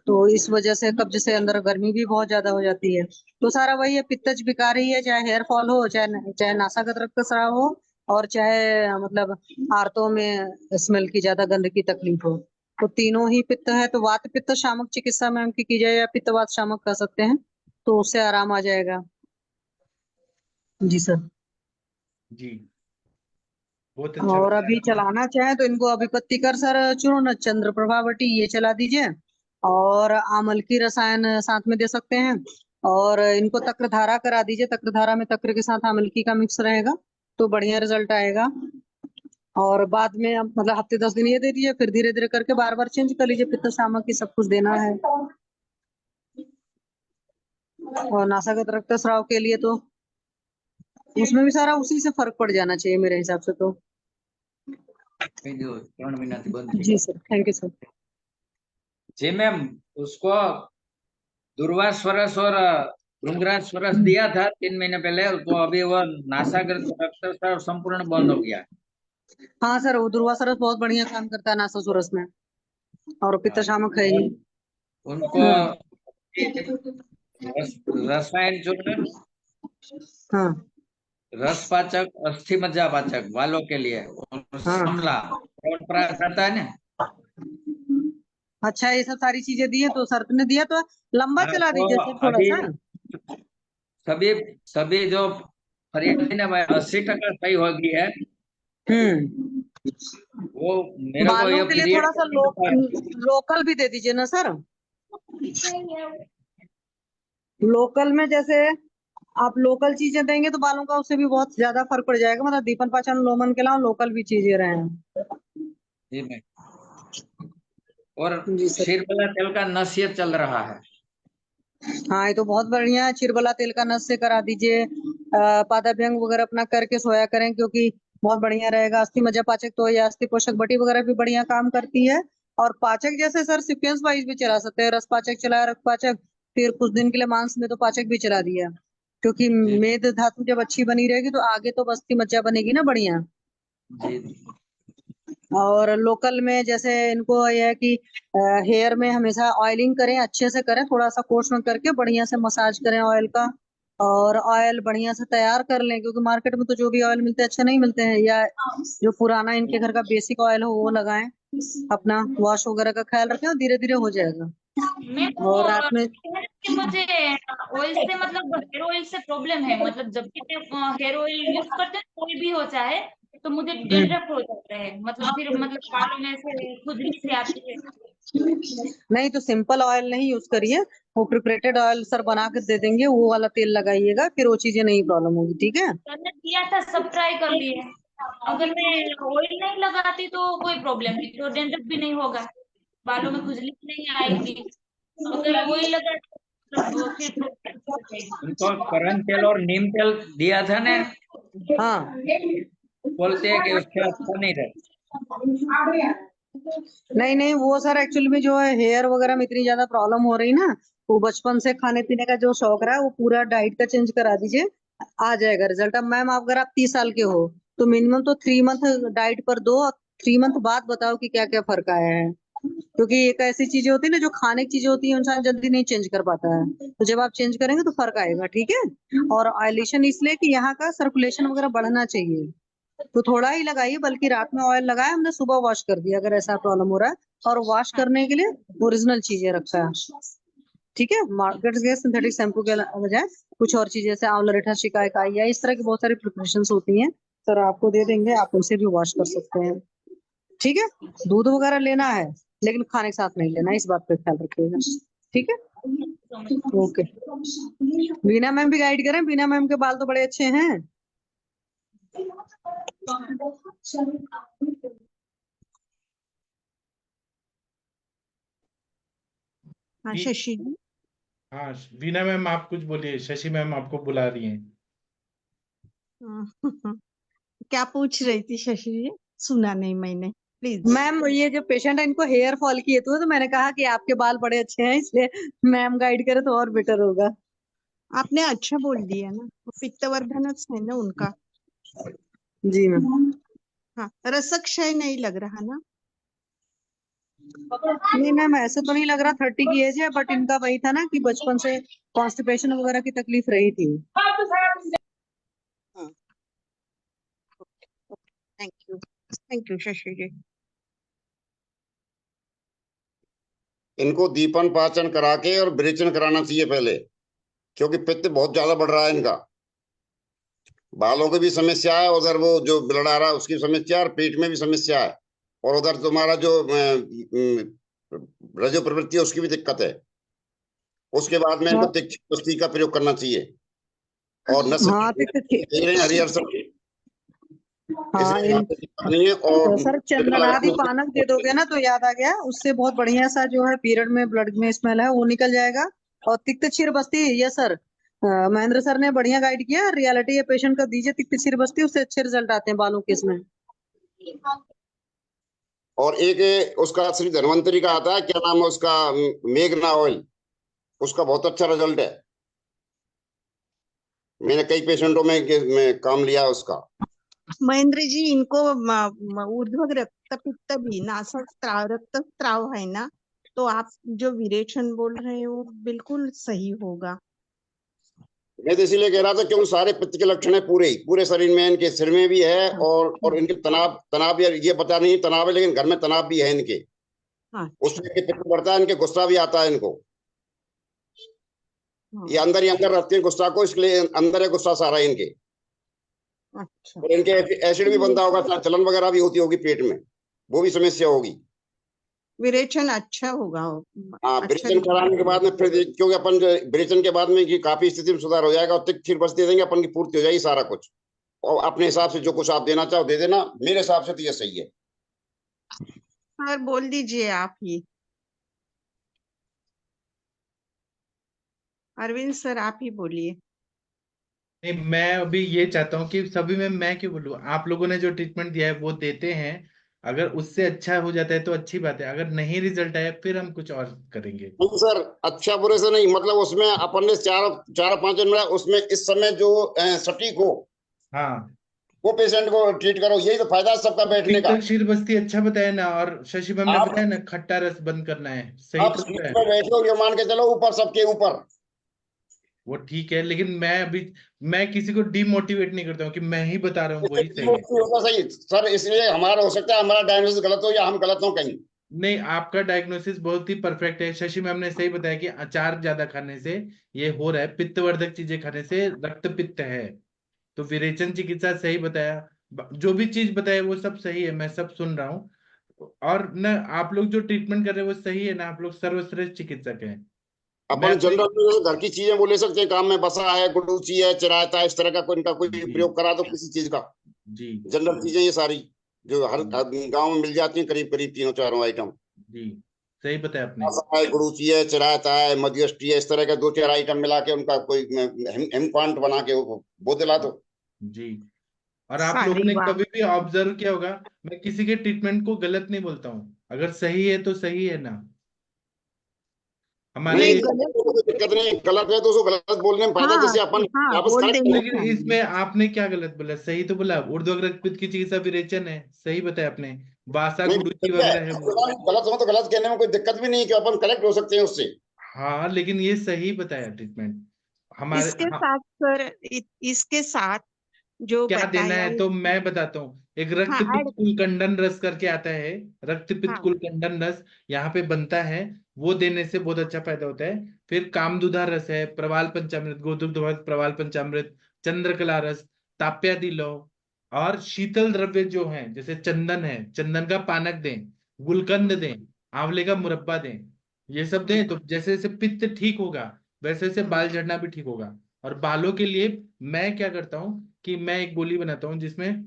तो इस वजह से कब्ज से अंदर गर्मी भी बहुत ज्यादा हो जाती है। तो सारा वही है, पित्तज विकार ही है, चाहे हेयर फॉल हो, चाहे चाहे नासागत रक्तस्राव हो, और चाहे मतलब आंतों में स्मेल की ज्यादा गंध की तकलीफ हो, तो तीनों ही पित्त है। तो वात पित्त शामक चिकित्सा मैम की जाए, या पित्त वात शामक कर सकते हैं, तो उससे आराम आ जाएगा। जी सर। जी, बहुत अच्छा और बताया अभी आपने। चलाना चाहे तो इनको अभिपत्ति कर सर चूर्ण, चंद्र प्रभावटी ये चला दीजिए, और आमल की रसायन साथ में दे सकते हैं, और इनको तक्रधारा करा दीजिए, तक्रधारा में तक्र के साथ आमलकी का मिक्स रहेगा, तो बढ़िया रिजल्ट आएगा। और बाद में अब मतलब हफ्ते 10 दिन ये दे दीजिए, फिर धीरे धीरे करके बार बार चेंज कर लीजिए, पित्त शामक की सब कुछ देना है। और नासागत रक्तस्राव के लिए तो उसमें भी सारा उसी से फर्क पड़ जाना चाहिए मेरे हिसाब से तो। 3 महीना थी बंद थी। जी सर, थैंक यू सर। जी मैम, उसको दुर्वास्वरस और भृंगराजस्वरस दिया था 3 महीने पहले, तो अभी वो नासागत रक्तस्राव संपूर्ण बंद हो गया। हाँ सर, वो दुर्वासरस बहुत बढ़िया काम करता है नासासुरस में, और पित्त शामक है ही। उनको रसायन जो है, हाँ रस पाचक, अस्थि मज्जा पाचक वालों के लिए, और हाँ समला च्यवनप्राश आता है ना। अच्छा, ये सब सारी चीजें दी है तो सर ने दिया, तो लंबा हाँ, चला तो दीजिए सर थोड़ा अभी सा। सभी सभी जो फरियादी ने 80% सही हो गई है। वो मेरे को बालों ये के लिए पीरियड थोड़ा सा लोकल भी दे दीजिए ना सर। लोकल में जैसे आप लोकल चीजें देंगे तो बालों का उससे भी बहुत ज्यादा फर्क पड़ जाएगा, मतलब दीपन पाचन लोमन के अलावा लोकल भी चीजें रहे। जी मैं और जी सर। शीरबला तेल का नसीहत चल रहा है। हाँ, ये तो बहुत बढ़िया है। चिरबला तेल का नस से करा दीजिए। पादाभ्यंग वगैरह अपना करके सोया करें, क्योंकि बहुत बढ़िया रहेगा। अस्थि मज्जा पाचक तो या अस्थि पोषक बटी वगैरह भी बढ़िया काम करती है। और पाचक जैसे सर सीक्वेंस वाइज भी चला सकते हैं, रस पाचक चलाया, रक्त पाचक, फिर कुछ दिन के लिए मांस में तो पाचक भी चला दिया, क्योंकि जी मेद धातु जब अच्छी बनी रहेगी तो आगे तो अस्थि मज्जा बनेगी ना बढ़िया। जी और लोकल में जैसे इनको यह है कि हेयर में हमेशा ऑयलिंग करें, अच्छे से करें, थोड़ा सा कोर्स में करके बढ़िया से मसाज करें ऑयल का। और ऑयल बढ़िया से तैयार कर लें, क्योंकि मार्केट में तो जो भी ऑयल मिलते हैं अच्छे नहीं मिलते हैं, या जो पुराना इनके घर का बेसिक ऑयल हो वो लगाएं। अपना वॉश वगैरह का ख्याल रखें और धीरे धीरे हो जाएगा। मैं और रात में कि मुझे ऑयल से मतलब हेयर ऑयल से प्रॉब्लम है, मतलब जब भी हेयर ऑयल यूज करते हैं कोई भी हो चाहे, तो मुझे डेंड्रफ हो जाता है, मतलब फिर मतलब बालों में से खुजली सी आती है। नहीं तो सिंपल ऑयल नहीं यूज करिए, वो प्रिपरेटेड ऑयल सर बना के दे देंगे, वो वाला तेल लगाइएगा, फिर वो चीजें नहीं प्रॉब्लम होगी। ठीक है। मैंने किया था, सब ट्राई कर लिए। अगर मैं ऑयल नहीं लगाती तो कोई प्रॉब्लम नहीं, तो डेंड्रफ भी नहीं होगा, बालों में खुजली भी नहीं आएगी। अगर ऑयल लगा तो फिर प्रॉब्लम हो जाएगी। उनको करण तेल और नीम तेल दिया था ना, हाँ, बोलते हैं कि उससे अच्छा नहीं रहता। नहीं नहीं, वो सर एक्चुअली में जो है हेयर वगैरह में इतनी ज्यादा प्रॉब्लम हो रही ना, वो बचपन से खाने पीने का जो शौक रहा है वो पूरा डाइट का चेंज करा दीजिए, आ जाएगा रिजल्ट। अब मैम अगर आप 30 साल के हो तो मिनिमम तो 3 मंथ डाइट पर दो, 3 मंथ बाद बताओ कि क्या क्या फर्क आया है, क्योंकि एक ऐसी चीजें होती है ना जो खाने की चीजें होती है इंसान जल्दी नहीं चेंज कर पाता है, तो जब आप चेंज करेंगे तो फर्क आएगा। ठीक है। और ऑयलेशन इसलिए कि यहाँ का सर्कुलेशन वगैरह बढ़ना चाहिए, तो थोड़ा ही लगाइए, बल्कि रात में ऑयल लगाया हमने, सुबह वॉश कर दिया अगर ऐसा प्रॉब्लम हो रहा है। और वॉश करने के लिए ओरिजिनल चीजें रखा है। ठीक है। मार्केट के सिंथेटिक शैम्पू के बजाय कुछ और चीजें जैसे आंवला रेठा शिकायकाई या इस तरह की बहुत सारी प्रिपरेशंस होती हैं, सर आपको दे देंगे, आप उनसे भी वॉश कर सकते हैं। ठीक है। दूध वगैरह लेना है लेकिन खाने के साथ नहीं लेना, इस बात पे ख्याल रखिएगा। ठीक है। ओके। बीना मैम भी गाइड करें, बीना मैम के बाल तो बड़े अच्छे हैं। हाँ जी शशि जी। हाँ, बीना मैम आप कुछ बोलिए, शशि मैम आपको बुला रही हैं। क्या पूछ रही थी शशि जी? सुना नहीं मैंने, प्लीज। मैम ये जो पेशेंट है इनको हेयर फॉल की हेतु है, तो मैंने कहा कि आपके बाल बड़े अच्छे हैं, इसलिए मैम गाइड करे तो और बेटर होगा। आपने अच्छा बोल दिया ना, वो पित्तवर्धनच है ना उनका। जी मैम। हाँ, रसक्षय नहीं लग रहा ना? नहीं मैम ऐसे तो नहीं लग रहा, 30 की एज है, बट इनका वही था ना कि बचपन से कॉन्स्टिपेशन वगैरह की तकलीफ रही थी। थैंक यू शशि जी। इनको दीपन पाचन करा के और विरेचन कराना चाहिए पहले, क्योंकि पित्त बहुत ज्यादा बढ़ रहा है इनका। बालों की भी समस्या है, उधर वो जो ब्लड आ रहा है उसकी समस्या है, और पेट में भी समस्या है, और उधर तुम्हारा जो रजो प्रवृत्ति है उसकी भी दिक्कत है। उसके बाद में इनको तिक्ति का प्रयोग करना चाहिए। और नस हाँ हरिहर सब हाँ दिक्कत नहीं है। और सर चंदनादि पानक दे दोगे ना तो याद आ गया, उससे बहुत बढ़िया सा जो है पीरियड में ब्लड में स्मेल है वो निकल जाएगा। और तिक्त क्षीर बस्ती, ये सर महेंद्र सर ने बढ़िया गाइड किया, रियलिटी है पेशेंट का, दीजिए तिक्त क्षीर बस्ती, उससे अच्छे रिजल्ट आते हैं बालों के इसमें। और एक उसका श्री धन्वंतरी का आता है, क्या नाम है उसका, मेघना ऑयल, उसका बहुत अच्छा रिजल्ट है। मैंने कई पेशेंटों में काम लिया उसका। महेंद्र जी, इनको ऊर्ध्व रक्तपित्त भी, नासक स्त्राव, रक्त स्त्राव है ना, तो आप जो विरेचन बोल रहे हो वो बिल्कुल सही होगा। मैं तो इसीलिए कह रहा था क्योंकि सारे पित्त के लक्षण है पूरे शरीर में, इनके सिर में भी है और इनके तनाव ये पता नहीं तनाव है, लेकिन घर में तनाव भी है इनके। अच्छा। उसमें पित्त बढ़ता है, इनके गुस्सा भी आता है इनको। ये अंदर ही अंदर रखते हैं गुस्सा को, इसलिए अंदर है गुस्सा सारा इनके। अच्छा। और इनके एसिड भी बनता होगा, चलन वगैरह भी होती होगी पेट में, वो भी समस्या होगी। विरेचन अच्छा होगा। हाँ, अच्छा विरेचन कराने के बाद में फिर क्योंकि अपन जो विरेचन के बाद में कि काफी स्थिति में सुधार हो जाएगा और फिर बस दे देंगे अपन की पूर्ति हो जाएगी सारा कुछ। और अपने हिसाब से जो कुछ आप देना चाहो दे देना, मेरे हिसाब से तो ये सही है। और बोल दीजिए आप ही, अरविंद सर आप ही बोलिए। नहीं, मैं अभी ये चाहता हूँ कि सभी में मैं क्यों बोलूँ, आप लोगों ने जो ट्रीटमेंट दिया है वो देते हैं, अगर उससे अच्छा हो जाता है तो अच्छी बात है, अगर नहीं रिजल्ट आया फिर हम कुछ और करेंगे। नहीं सर, अच्छा बुरे से नहीं, मतलब उसमें अपन ने चार पांच दिन मिला, उसमें इस समय जो सटीक हो हाँ, वो पेशेंट को ट्रीट करो, यही तो फायदा है सबका बैठने का। शीतल क्षीर बस्ती अच्छा बताया ना, और शशि मैम ने आप बताया ना खट्टा रस बंद करना है, सही आप तो सीट बताया। में बैठो, ये मान के चलो ऊपर सबके ऊपर। वो ठीक है, लेकिन मैं किसी को डिमोटिवेट नहीं करता हूँ कि मैं ही बता रहा हूँ वही सही है। होगा सही सर, इसलिए हमारा हो सकता है हमारा डायग्नोसिस गलत हो या हम गलत हो कहीं। नहीं, आपका डायग्नोसिस बहुत ही परफेक्ट है। शशि मैम ने सही बताया कि अचार ज्यादा खाने से ये हो रहा है, पित्तवर्धक चीजें खाने से रक्त पित्त है। तो विरेचन चिकित्सा सही बताया, जो भी चीज बताया वो सब सही है, मैं सब सुन रहा हूँ। और न आप लोग जो ट्रीटमेंट कर रहे हैं वो सही है ना, आप लोग सर्वश्रेष्ठ चिकित्सक हैं। मैं अपन तो जनरल घर की चीजें वो ले सकते हैं काम में, बसा है, गुडूची है, चिरायता है, इस तरह का कोई इनका कोई जी प्रयोग करा दो किसी चीज का। जी जनरल चीजें ये सारी जो हर गांव में मिल जाती हैं, करीब करीब तीनों चारों आइटम। जी, सही बताया आपने। बसा है, गुडूची है, चिरायता है, मध्यष्टि है, इस तरह के दो चार आइटम मिला के उनका कोई हिमकांड बना के वो दिला दो। जी, और आप लोगों सारी ने बात। कभी भी ऑब्जर्व किया होगा, मैं किसी के ट्रीटमेंट को गलत नहीं बोलता हूँ, अगर सही है तो सही है ना। हमारे नहीं नहीं, गलत। कोई दिक्कत नहीं, गलत है तो उसको गलत बोलने में फायदा, हाँ जैसे अपन हाँ, वापस बोल करेक्ट। देना लेकिन इसमें चाहिए। आपने क्या गलत बोला, सही तो बोला। ऊर्ध्वक रक्तपित्त की चिकित्सा विरेचन है, सही बताया आपने। बासा नहीं गुडुची ठीक है, वगैरह है वो। गलत हो तो गलत कहने में कोई दिक्कत भी नहीं है कि अपन करेक्ट हो सकते हैं उससे। हाँ, लेकिन ये सही बताया ट्रीटमेंट हमारे। इसके हाँ, साथ सर, इसके साथ जो क्या देना बताया है तो मैं बताता हूँ। एक हाँ रक्तपित्त ऐड। कुलकंडन रस करके आता है, रक्तपित्त हाँ कुलकंडन रस यहाँ पे बनता है, वो देने से बहुत अच्छा फायदा होता है। फिर कामदुधा रस है, प्रवाल पंचामृत, गोदुग्ध प्रवाल पंचामृत, चंद्रकला रस, ताप्यादि लो, और शीतल द्रव्य जो है जैसे चंदन है, चंदन का पानक दें, गुलकंद दें, आंवले का मुरब्बा दें, ये सब दें तो जैसे जैसे पित्त ठीक होगा वैसे वैसे बाल झड़ना भी ठीक होगा। और बालों के लिए मैं क्या करता हूँ कि मैं एक गोली बनाता हूँ जिसमें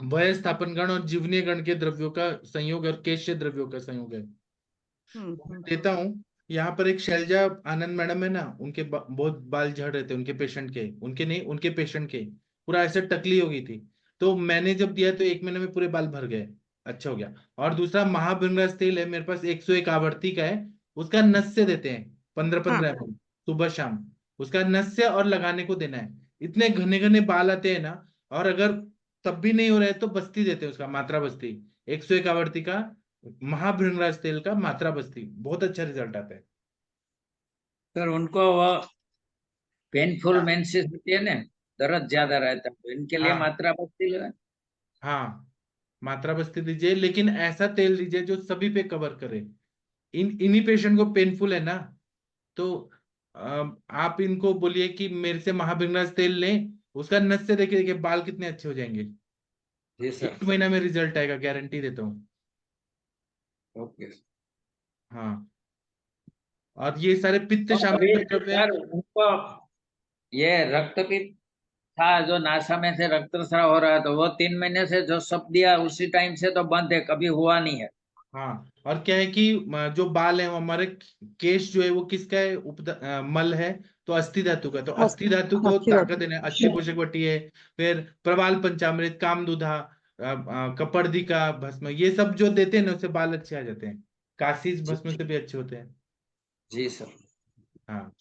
वय स्थापन गण और जीवनीय गण के द्रव्यों का संयोग और केश्य द्रव्यों का संयोग है, वो मैं हम्म। देता हूँ। यहाँ पर एक शैलजा आनंद मैडम है ना, उनके बहुत बाल झड़ रहे थे, उनके पेशेंट के, उनके नहीं उनके पेशेंट के, पूरा ऐसे टकली हो गई थी। तो मैंने जब दिया तो 1 महीने में पूरे बाल भर गए, अच्छा हो गया। और दूसरा महाभृंगराज तेल है मेरे पास, 101 आवर्ती का है, उसका नस्य देते हैं 15-15 हाँ ml सुबह शाम, उसका नस्य और लगाने को देना है। इतने घने घने बाल आते हैं ना, और अगर तब भी नहीं हो रहा है तो बस्ती देते हैं, उसका मात्रा बस्ती, 101 आवर्ती का महाभृंगराज तेल का मात्रा बस्ती, बहुत अच्छा रिजल्ट आता है। सर उनको वो पेनफुल मेंसेस होती है ना, दर्द ज्यादा रहता है, तो इनके लिए हाँ मात्रा पत्ती लगा। हाँ, मात्रा बस्ती दीजिए, लेकिन ऐसा तेल दीजिए जो सभी पे कवर करे। इन्हीं पेशेंट को पेनफुल है ना, तो आप इनको बोलिए कि मेरे से महाभृंगराज तेल लें, उसका नस्य देखिए देखिए बाल कितने अच्छे हो जाएंगे। जी सर। 1 महीना में रिजल्ट आएगा, गारंटी देता हूँ। ओके। हाँ, और ये सारे पित्त तो शामक अभी द्रव्य। सर उनको ये रक्तपित था जो नासा में से रक्तस्राव हो रहा था, वो 3 महीने से जो सब दिया उसी टाइम से तो बंद है, कभी हुआ नहीं है। हाँ, और क्या है कि जो बाल है वो हमारे केश जो है वो किसका है, मल है, तो अस्थि धातु का, तो अस्थि धातु को अच्छी बात ताकत देना है, अस्थि पोषक वटी है। फिर प्रवाल पंचामृत, कामदुधा, कपर्दी का भस्म, ये सब जो देते हैं ना उससे बाल अच्छे आ जाते हैं, काशीस जी भस्म से भी अच्छे होते हैं। जी सर। हाँ,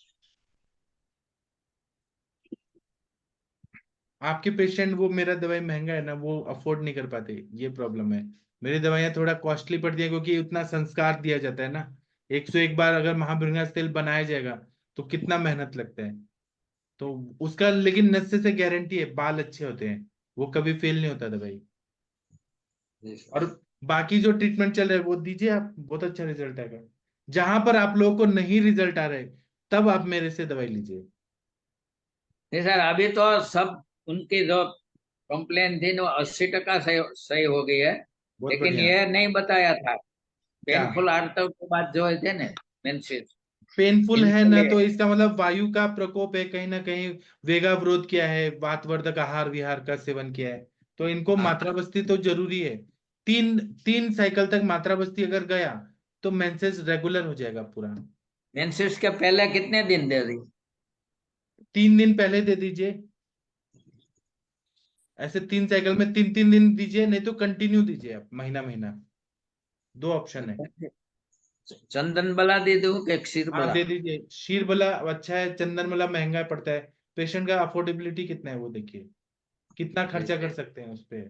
आपके पेशेंट वो मेरा दवाई महंगा है ना, वो अफोर्ड नहीं कर पाते, ये प्रॉब्लम है। मेरी दवाइयाँ थोड़ा कॉस्टली पड़ती है क्योंकि उतना संस्कार दिया जाता है ना। 101 बार अगर महाभृंगास तेल बनाया जाएगा तो कितना मेहनत लगता है। तो उसका लेकिन नस्से से गारंटी है, बाल अच्छे होते हैं, वो कभी फेल नहीं होता दवाई। जी सर। और बाकी जो ट्रीटमेंट चल रहा है वो दीजिए आप, बहुत अच्छा रिजल्ट आएगा। जहां पर आप लोगों को नहीं रिजल्ट आ रहे, तब आप मेरे से दवाई लीजिए। नहीं सर, अभी तो सब उनकी जो कंप्लेन थी वो 80% सही सही हो गई है। बहुत लेकिन बढ़िया। ये नहीं बताया था, क्या पेनफुल आर्तव के बाद जो है थे ना मेंसेस, पेनफुल है इनके ना, लिए। तो इसका मतलब वायु का प्रकोप है, कहीं ना कहीं वेगावरोध किया है, वातवर्धक आहार विहार का सेवन किया है, तो इनको हाँ, मात्रा बस्ती तो जरूरी है। तीन तीन साइकिल तक मात्रा बस्ती अगर गया तो मेंसेस रेगुलर हो जाएगा पूरा। मेंसेस के पहले कितने दिन दे दी? 3 दिन पहले दे दीजिए। ऐसे 3 साइकिल में 3 3 दिन दीजिए, नहीं तो कंटिन्यू दीजिए आप, महीना महीना। 2 ऑप्शन है। चंदन बला दे दूं कि क्षीर हाँ बला? दे दीजिए। शीर बला अच्छा है, चंदन बला महंगा पड़ता है। पेशेंट का अफोर्डेबिलिटी कितना है वो देखिए, कितना खर्चा कर सकते हैं उस पे।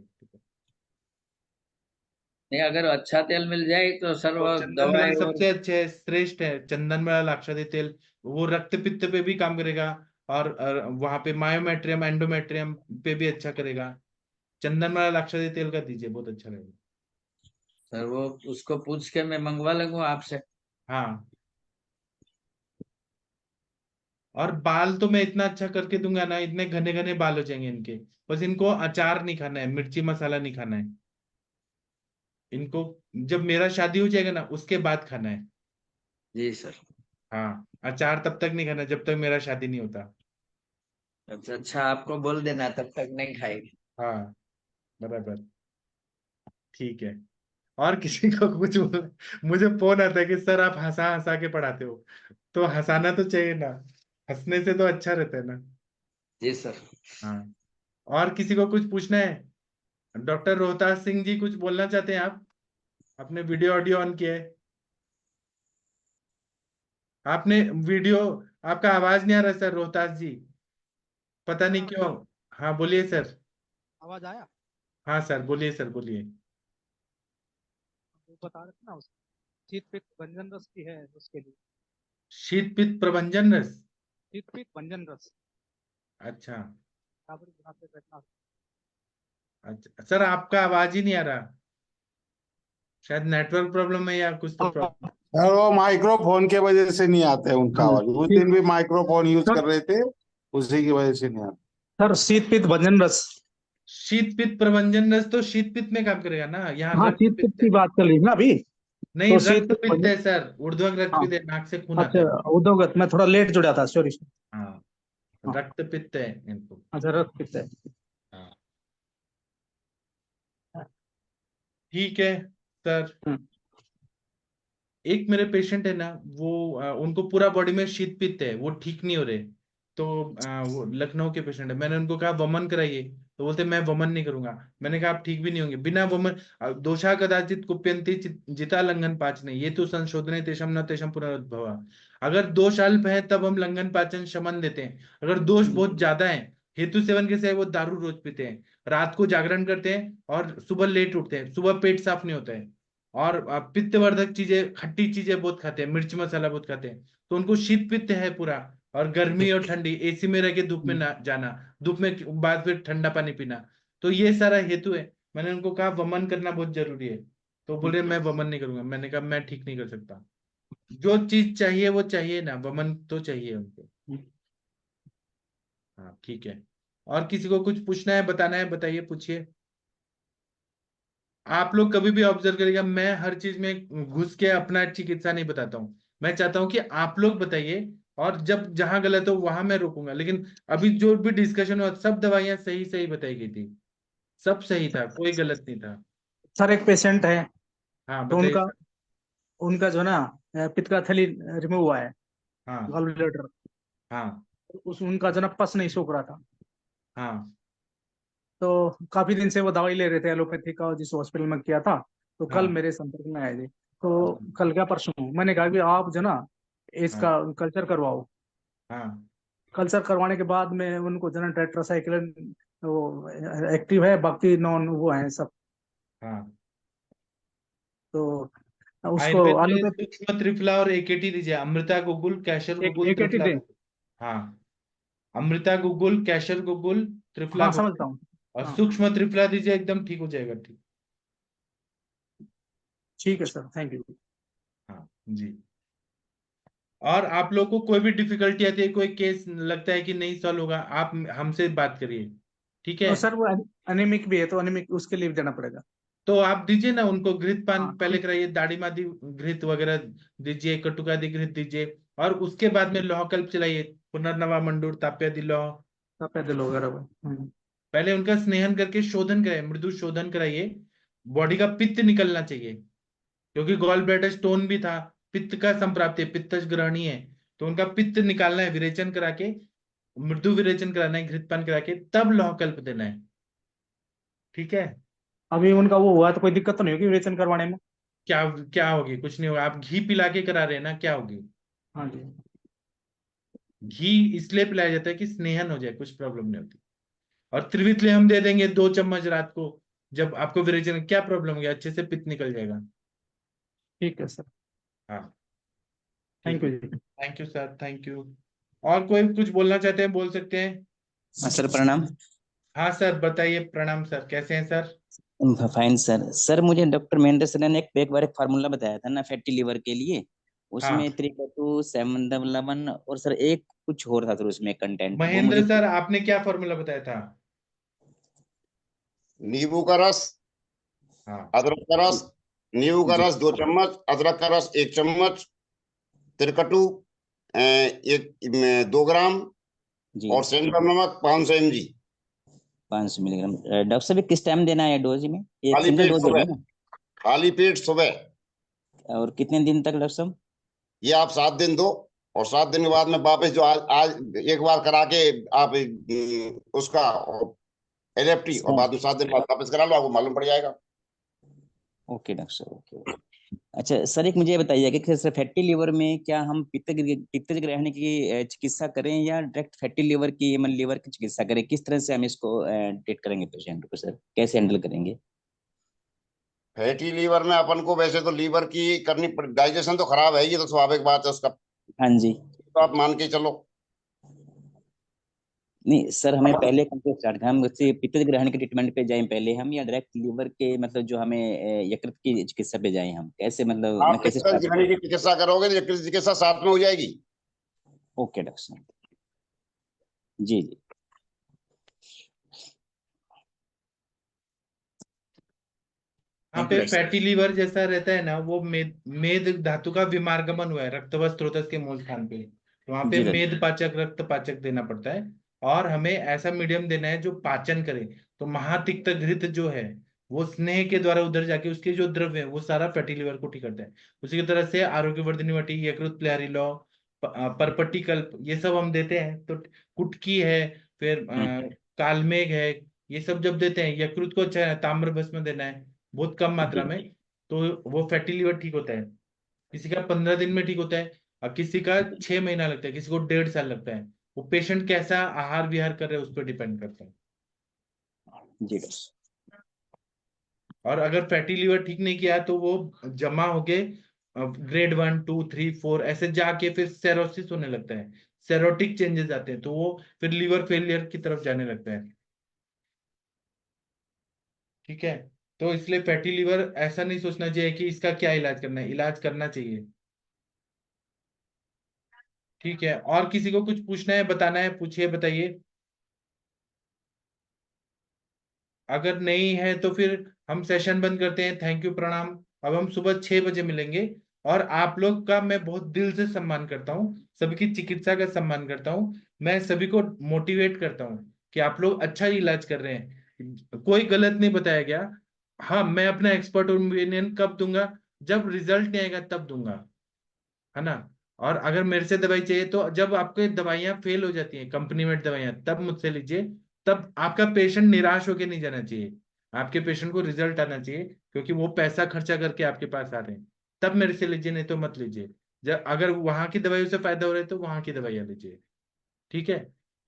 नहीं, अगर अच्छा तेल मिल जाए तो सर तो वो चंदन बला दवाई और। सबसे अच्छे है, श्रेष्ठ है चंदन बला लाक्षादी तेल। वो रक्त पित्त पे भी काम करेगा, और वहां पे मायोमेट्रियम एंडोमेट्रियम पे भी अच्छा करेगा। चंदन बला लाक्षादी तेल का दीजिए, बहुत अच्छा रहेगा। सर वो उसको पूछ के मैं मंगवा लूंगा आपसे। हाँ, और बाल तो मैं इतना अच्छा करके दूंगा ना, इतने घने घने बाल हो जाएंगे इनके। बस इनको अचार नहीं खाना है, मिर्ची मसाला नहीं खाना है इनको। जब मेरा शादी हो जाएगा ना, उसके बाद खाना है। जी सर। हाँ, अचार तब तक नहीं खाना जब तक मेरा शादी नहीं होता। अच्छा अच्छा, आपको बोल देना तब तक नहीं खाएगी। हाँ, बराबर। ठीक है। और किसी को कुछ मुझे फोन आता है कि सर आप हंसा हंसा के पढ़ाते हो, तो हंसाना तो चाहिए ना, हंसने से तो अच्छा रहता है ना। जी सर। हाँ, और किसी को कुछ पूछना है? डॉक्टर रोहतास सिंह जी कुछ बोलना चाहते हैं आप? आपने वीडियो ऑडियो ऑन किया है, आपने वीडियो, आपका आवाज नहीं आ रहा सर रोहतास जी, पता नहीं क्यों। हाँ बोलिए सर। आवाज आया? हाँ सर बोलिए, सर बोलिए। वो बता रहे थे ना, उस शीत पित्त भंजन रस की है उसके लिए। शीत पित्त प्रभंजन रस। शीत पित्त भंजन रस अच्छा। बराबर बनाते बैठना। अच्छा सर, आपका आवाज ही नहीं आ रहा, शायद नेटवर्क प्रॉब्लम है या कुछ तो प्रॉब्लम। और वो माइक्रोफोन के वजह से नहीं आते हैं उनका आवाज, उस दिन भी माइक्रोफोन यूज कर रहे थे, उसी की वजह से नहीं आता। सर शीत पित्त भंजन रस। शीत पित्त प्रभंजन रस तो शीत पित्त में काम करेगा ना, यहाँ हाँ, रक्त शीत पित्त पित्त की है। बात कर रही ना अभी। नहीं, तो शीत रक्त पित्त पित्त है सर, ऊर्ध्वक रक्त हाँ, पित्त है, नाक से खून आता अच्छा, है। उद्योगत में थोड़ा लेट जुड़ा था, सॉरी। हाँ, हाँ, रक्त पित्त है इनको। अच्छा, रक्त पित्त है। हाँ, ठीक है सर। हम्म, एक मेरे पेशेंट है ना, वो उनको पूरा बॉडी में शीत पित्त है, वो ठीक नहीं हो रहे। तो वो लखनऊ के पेशेंट है, मैंने उनको कहा वमन कराइए, तो बोलते मैं वमन नहीं करूंगा। मैंने कहा आप ठीक भी नहीं होंगे बिना वमन। दोषा कदाचित कुप्यंती जिता लंघन पाचन, ये तो संशोधन तेषम न तेषम पुनरुद्भव। अगर दोष अल्प है तब हम लंघन पाचन शमन देते हैं, अगर दोष बहुत ज्यादा है, हेतु सेवन के से वो दारू रोज पीते हैं, रात को जागरण करते हैं, और सुबह लेट उठते हैं, सुबह पेट साफ नहीं होता है, और पित्तवर्धक चीजें खट्टी चीजें बहुत खाते हैं, मिर्च मसाला बहुत खाते हैं, तो उनको शीत पित्त है पूरा। और गर्मी और ठंडी, एसी में रह के धूप में ना जाना, धूप में बाद फिर ठंडा पानी पीना, तो ये सारा हेतु है। मैंने उनको कहा वमन करना बहुत जरूरी है, तो बोले मैं वमन नहीं करूंगा। मैंने कहा मैं ठीक नहीं कर सकता, जो चीज चाहिए वो चाहिए ना, वमन तो चाहिए उनको। हाँ ठीक है। और किसी को कुछ पूछना है, बताना है, बताइए, पूछिए। आप लोग कभी भी ऑब्जर्व करिएगा, मैं हर चीज में घुस के अपना चिकित्सा नहीं बताता हूँ। मैं चाहता हूँ कि आप लोग बताइए, और जब जहां गलत हो वहां मैं रोकूंगा, लेकिन अभी जो भी डिस्कशन हुआ सब दवाइयां सही सही बताई गई थी, सब सही था, कोई गलत नहीं था। सर एक पेशेंट है, हाँ तो बताइए उनका सर। उनका जो है ना, पित्त का थैली रिमूव हुआ है, हाँ गॉल ब्लैडर। हाँ उस उनका जो है ना पस नहीं सूख रहा था। हाँ तो काफी दिन से वो दवाई ले रहे थे एलोपैथी का, जिस हॉस्पिटल में किया था। तो कल हाँ मेरे संपर्क में आए थे, तो कल क्या परसों मैंने कहा कि आप जो ना हाँ इसका कल्चर करवाओ। हाँ कल्चर करवाने के बाद में उनको जो ना टेट्रासाइक्लिन वो एक्टिव है, बाकी नॉन वो है सब। हाँ। तो उसको आयुर्वेद में एलोपैथी सूक्ष्म त्रिफला और एकेटी दीजिए, अमृता गुगुल कैशर एक गुगुल एक एटी त्रिफला दे। गुगुल। हाँ अमृता गुगुल, कैशर गुगुल, त्रिफला हाँ गुगुल समझता हूँ। और हाँ सूक्ष्म त्रिफला दीजिए, एकदम ठीक हो जाएगा। ठीक। ठीक है सर, थैंक यू। हाँ जी। और आप लोग को कोई भी डिफिकल्टी आती है, कोई केस लगता है कि नहीं सॉल्व होगा, आप हमसे बात करिए, ठीक है। और सर वो अनिमिक भी है, तो अनिमिक उसके लिए भी देना पड़ेगा। तो आप दीजिए ना उनको, घृत पान हाँ पहले ठीक। कराइए, दाढ़ी मादी घृत वगैरह दीजिए, कटुकादि घृत दीजिए, और उसके बाद में लोह कल्प चलाइए, पुनर्नवा मंडूर ताप्यादि लोह। पैदल वगैरह वो। पहले उनका स्नेहन करके शोधन कराइए, मृदु शोधन कराइए, बॉडी का पित्त निकलना चाहिए, क्योंकि गॉल ब्लैडर स्टोन भी था, पित्त का संप्राप्ति है, पित्तज ग्रहणी है, तो उनका पित्त निकालना है, विरेचन करा के, मृदु विरेचन कराना है, घृतपान करा के, तब लोह कल्प देना है, ठीक है। अभी उनका वो हुआ तो कोई दिक्कत तो नहीं होगी विरेचन करवाने में? क्या क्या होगी, कुछ नहीं होगा, आप घी पिला के करा रहे हैं ना, क्या होगी। हाँ जी। घी इसलिए पिलाया जाता है कि स्नेहन हो जाए, कुछ प्रॉब्लम नहीं होती। और त्रिवितले हम दे देंगे 2 चम्मच रात को, जब आपको विरेचन, क्या प्रॉब्लम होगी, अच्छे से पित्त निकल जाएगा। ठीक है सर, हाँ थैंक ठीक यू है, जी। Thank you sir, thank you. और कोई कुछ बोलना चाहते हैं, बोल सकते हैं। हाँ सर, प्रणाम। हाँ सर बताइए, प्रणाम सर, कैसे हैं सर। Fine sir. सर मुझे डॉक्टर महेंद्र सर ने एक बार एक फार्मूला बताया था ना फैटी लिवर के लिए, उसमें हाँ त्रिकटु, सेमंदम लवण और सर एक कुछ और था सर उसमें कंटेंट, वो महेंद्र मुझे। सर, आपने क्या फॉर्मूला बताया था। नींबू का रस, हाँ अदरक का रस, नींबू का जी रस 2 चम्मच, अदरक का रस 1 चम्मच, त्रिकटु 2 ग्राम, जी। और सेंधव नमक 500 mg। 500 मिलीग्राम। डॉक्टर साहब ये किस टाइम देना है डोज में, ये खाली सिंगल पेट डोज सुबह, होगी ना? खाली पेट सुबह। और कितने दिन तक डॉक्टर साहब? ये आप 7 दिन दो, और 7 दिन के बाद में वापस जो आज एक बार करा के आप उसका LFT, और बाद में 7 दिन बाद वापस करा लो, आपको मालूम पड़ जाएगा। ओके डॉक्टर साहब, ओके। अच्छा सर, एक मुझे ये बताइए कि सर फैटी लिवर में क्या हम पित्त ग्रहण की चिकित्सा करें या डायरेक्ट फैटी लिवर की, मतलब लिवर की चिकित्सा करें, किस तरह से हम इसको ट्रीट करेंगे पेशेंट को, सर कैसे हैंडल करेंगे? फैटी लीवर में अपन को वैसे तो लीवर की करनी पड़, डाइजेशन तो खराब है, ये तो स्वाभाविक बात है उसका, हाँ जी। तो आप मान के चलो। नहीं सर, हमें पहले कौन से स्टार्ट, हम उससे पित्त ग्रहण के ट्रीटमेंट पे जाएं पहले हम, या डायरेक्ट लीवर के मतलब जो हमें यकृत की चिकित्सा पे जाएं हम, कैसे मतलब आप मैं कैसे पित्तज स्टार्ट ग्रहणी की चिकित्सा करोगे तो यकृत चिकित्सा साथ में हो जाएगी। ओके डॉक्टर साहब, जी जी। यहाँ थैंक पे यू डॉक्टर फैटी लीवर जैसा रहता है ना, वो मेद धातु का विमार्गमन हुआ है रक्त व स्रोतस के मूल स्थान पे, तो वहां पे जी डॉक्टर। मेद पाचक, रक्त पाचक देना पड़ता है, और हमें ऐसा मीडियम देना है जो पाचन करे। तो महातिक्त घृत जो है, वो स्नेह के द्वारा उधर जाके उसके जो द्रव्य है वो सारा फैटी लीवर को ठीक करता है। उसी की तरह से आरोग्यवर्धिनी वटी, यकृत प्लेहारी लौ, परपट्टी कल्प, ये सब हम देते हैं। तो कुटकी है, फिर कालमेघ है, ये सब जब देते हैं, यकृत को अच्छा है, ताम्र भस्म देना है बहुत कम मात्रा जी में, तो वो फैटी लीवर ठीक होता है। किसी का 15 दिन में ठीक होता है, और किसी का 6 महीना लगता है, किसी को 1.5 साल लगता है। वो पेशेंट कैसा आहार विहार कर रहे हैं उस पर डिपेंड करता है। जी डॉक्टर। और अगर फैटी लीवर ठीक नहीं किया तो वो जमा होके ग्रेड 1, 2, 3, 4 ऐसे जाके फिर सेरोसिस होने लगता है, सेरोटिक चेंजेस आते हैं, तो वो फिर लीवर फेलियर की तरफ जाने लगता है, ठीक है। तो इसलिए फैटी लीवर ऐसा नहीं सोचना चाहिए कि इसका क्या इलाज करना है, इलाज करना चाहिए, ठीक है। और किसी को कुछ पूछना है, बताना है, पूछिए, बताइए। अगर नहीं है तो फिर हम सेशन बंद करते हैं। थैंक यू, प्रणाम। अब हम सुबह 6 बजे मिलेंगे। और आप लोग का मैं बहुत दिल से सम्मान करता हूँ, सबकी चिकित्सा का सम्मान करता हूँ, मैं सभी को मोटिवेट करता हूँ कि आप लोग अच्छा इलाज कर रहे हैं, कोई गलत नहीं बताया गया। हाँ, मैं अपना एक्सपर्ट ओपिनियन कब दूंगा, जब रिजल्ट नहीं आएगा तब दूंगा, है ना। और अगर मेरे से दवाई चाहिए तो जब आपके दवाइयां फेल हो जाती हैं, कंपनी में दवाइयां, तब मुझसे लीजिए। तब आपका पेशेंट निराश होकर नहीं जाना चाहिए, आपके पेशेंट को रिजल्ट आना चाहिए, क्योंकि वो पैसा खर्चा करके आपके पास आ रहे हैं। तब मेरे से लीजिए, नहीं तो मत लीजिए। जब अगर वहां की दवाइयों से फायदा हो रहा है तो वहां की दवाइयां लीजिए, ठीक है।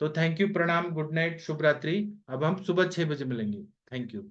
तो थैंक यू, प्रणाम, गुड नाइट, शुभ रात्रि। अब हम सुबह 6 बजे मिलेंगे। Thank you.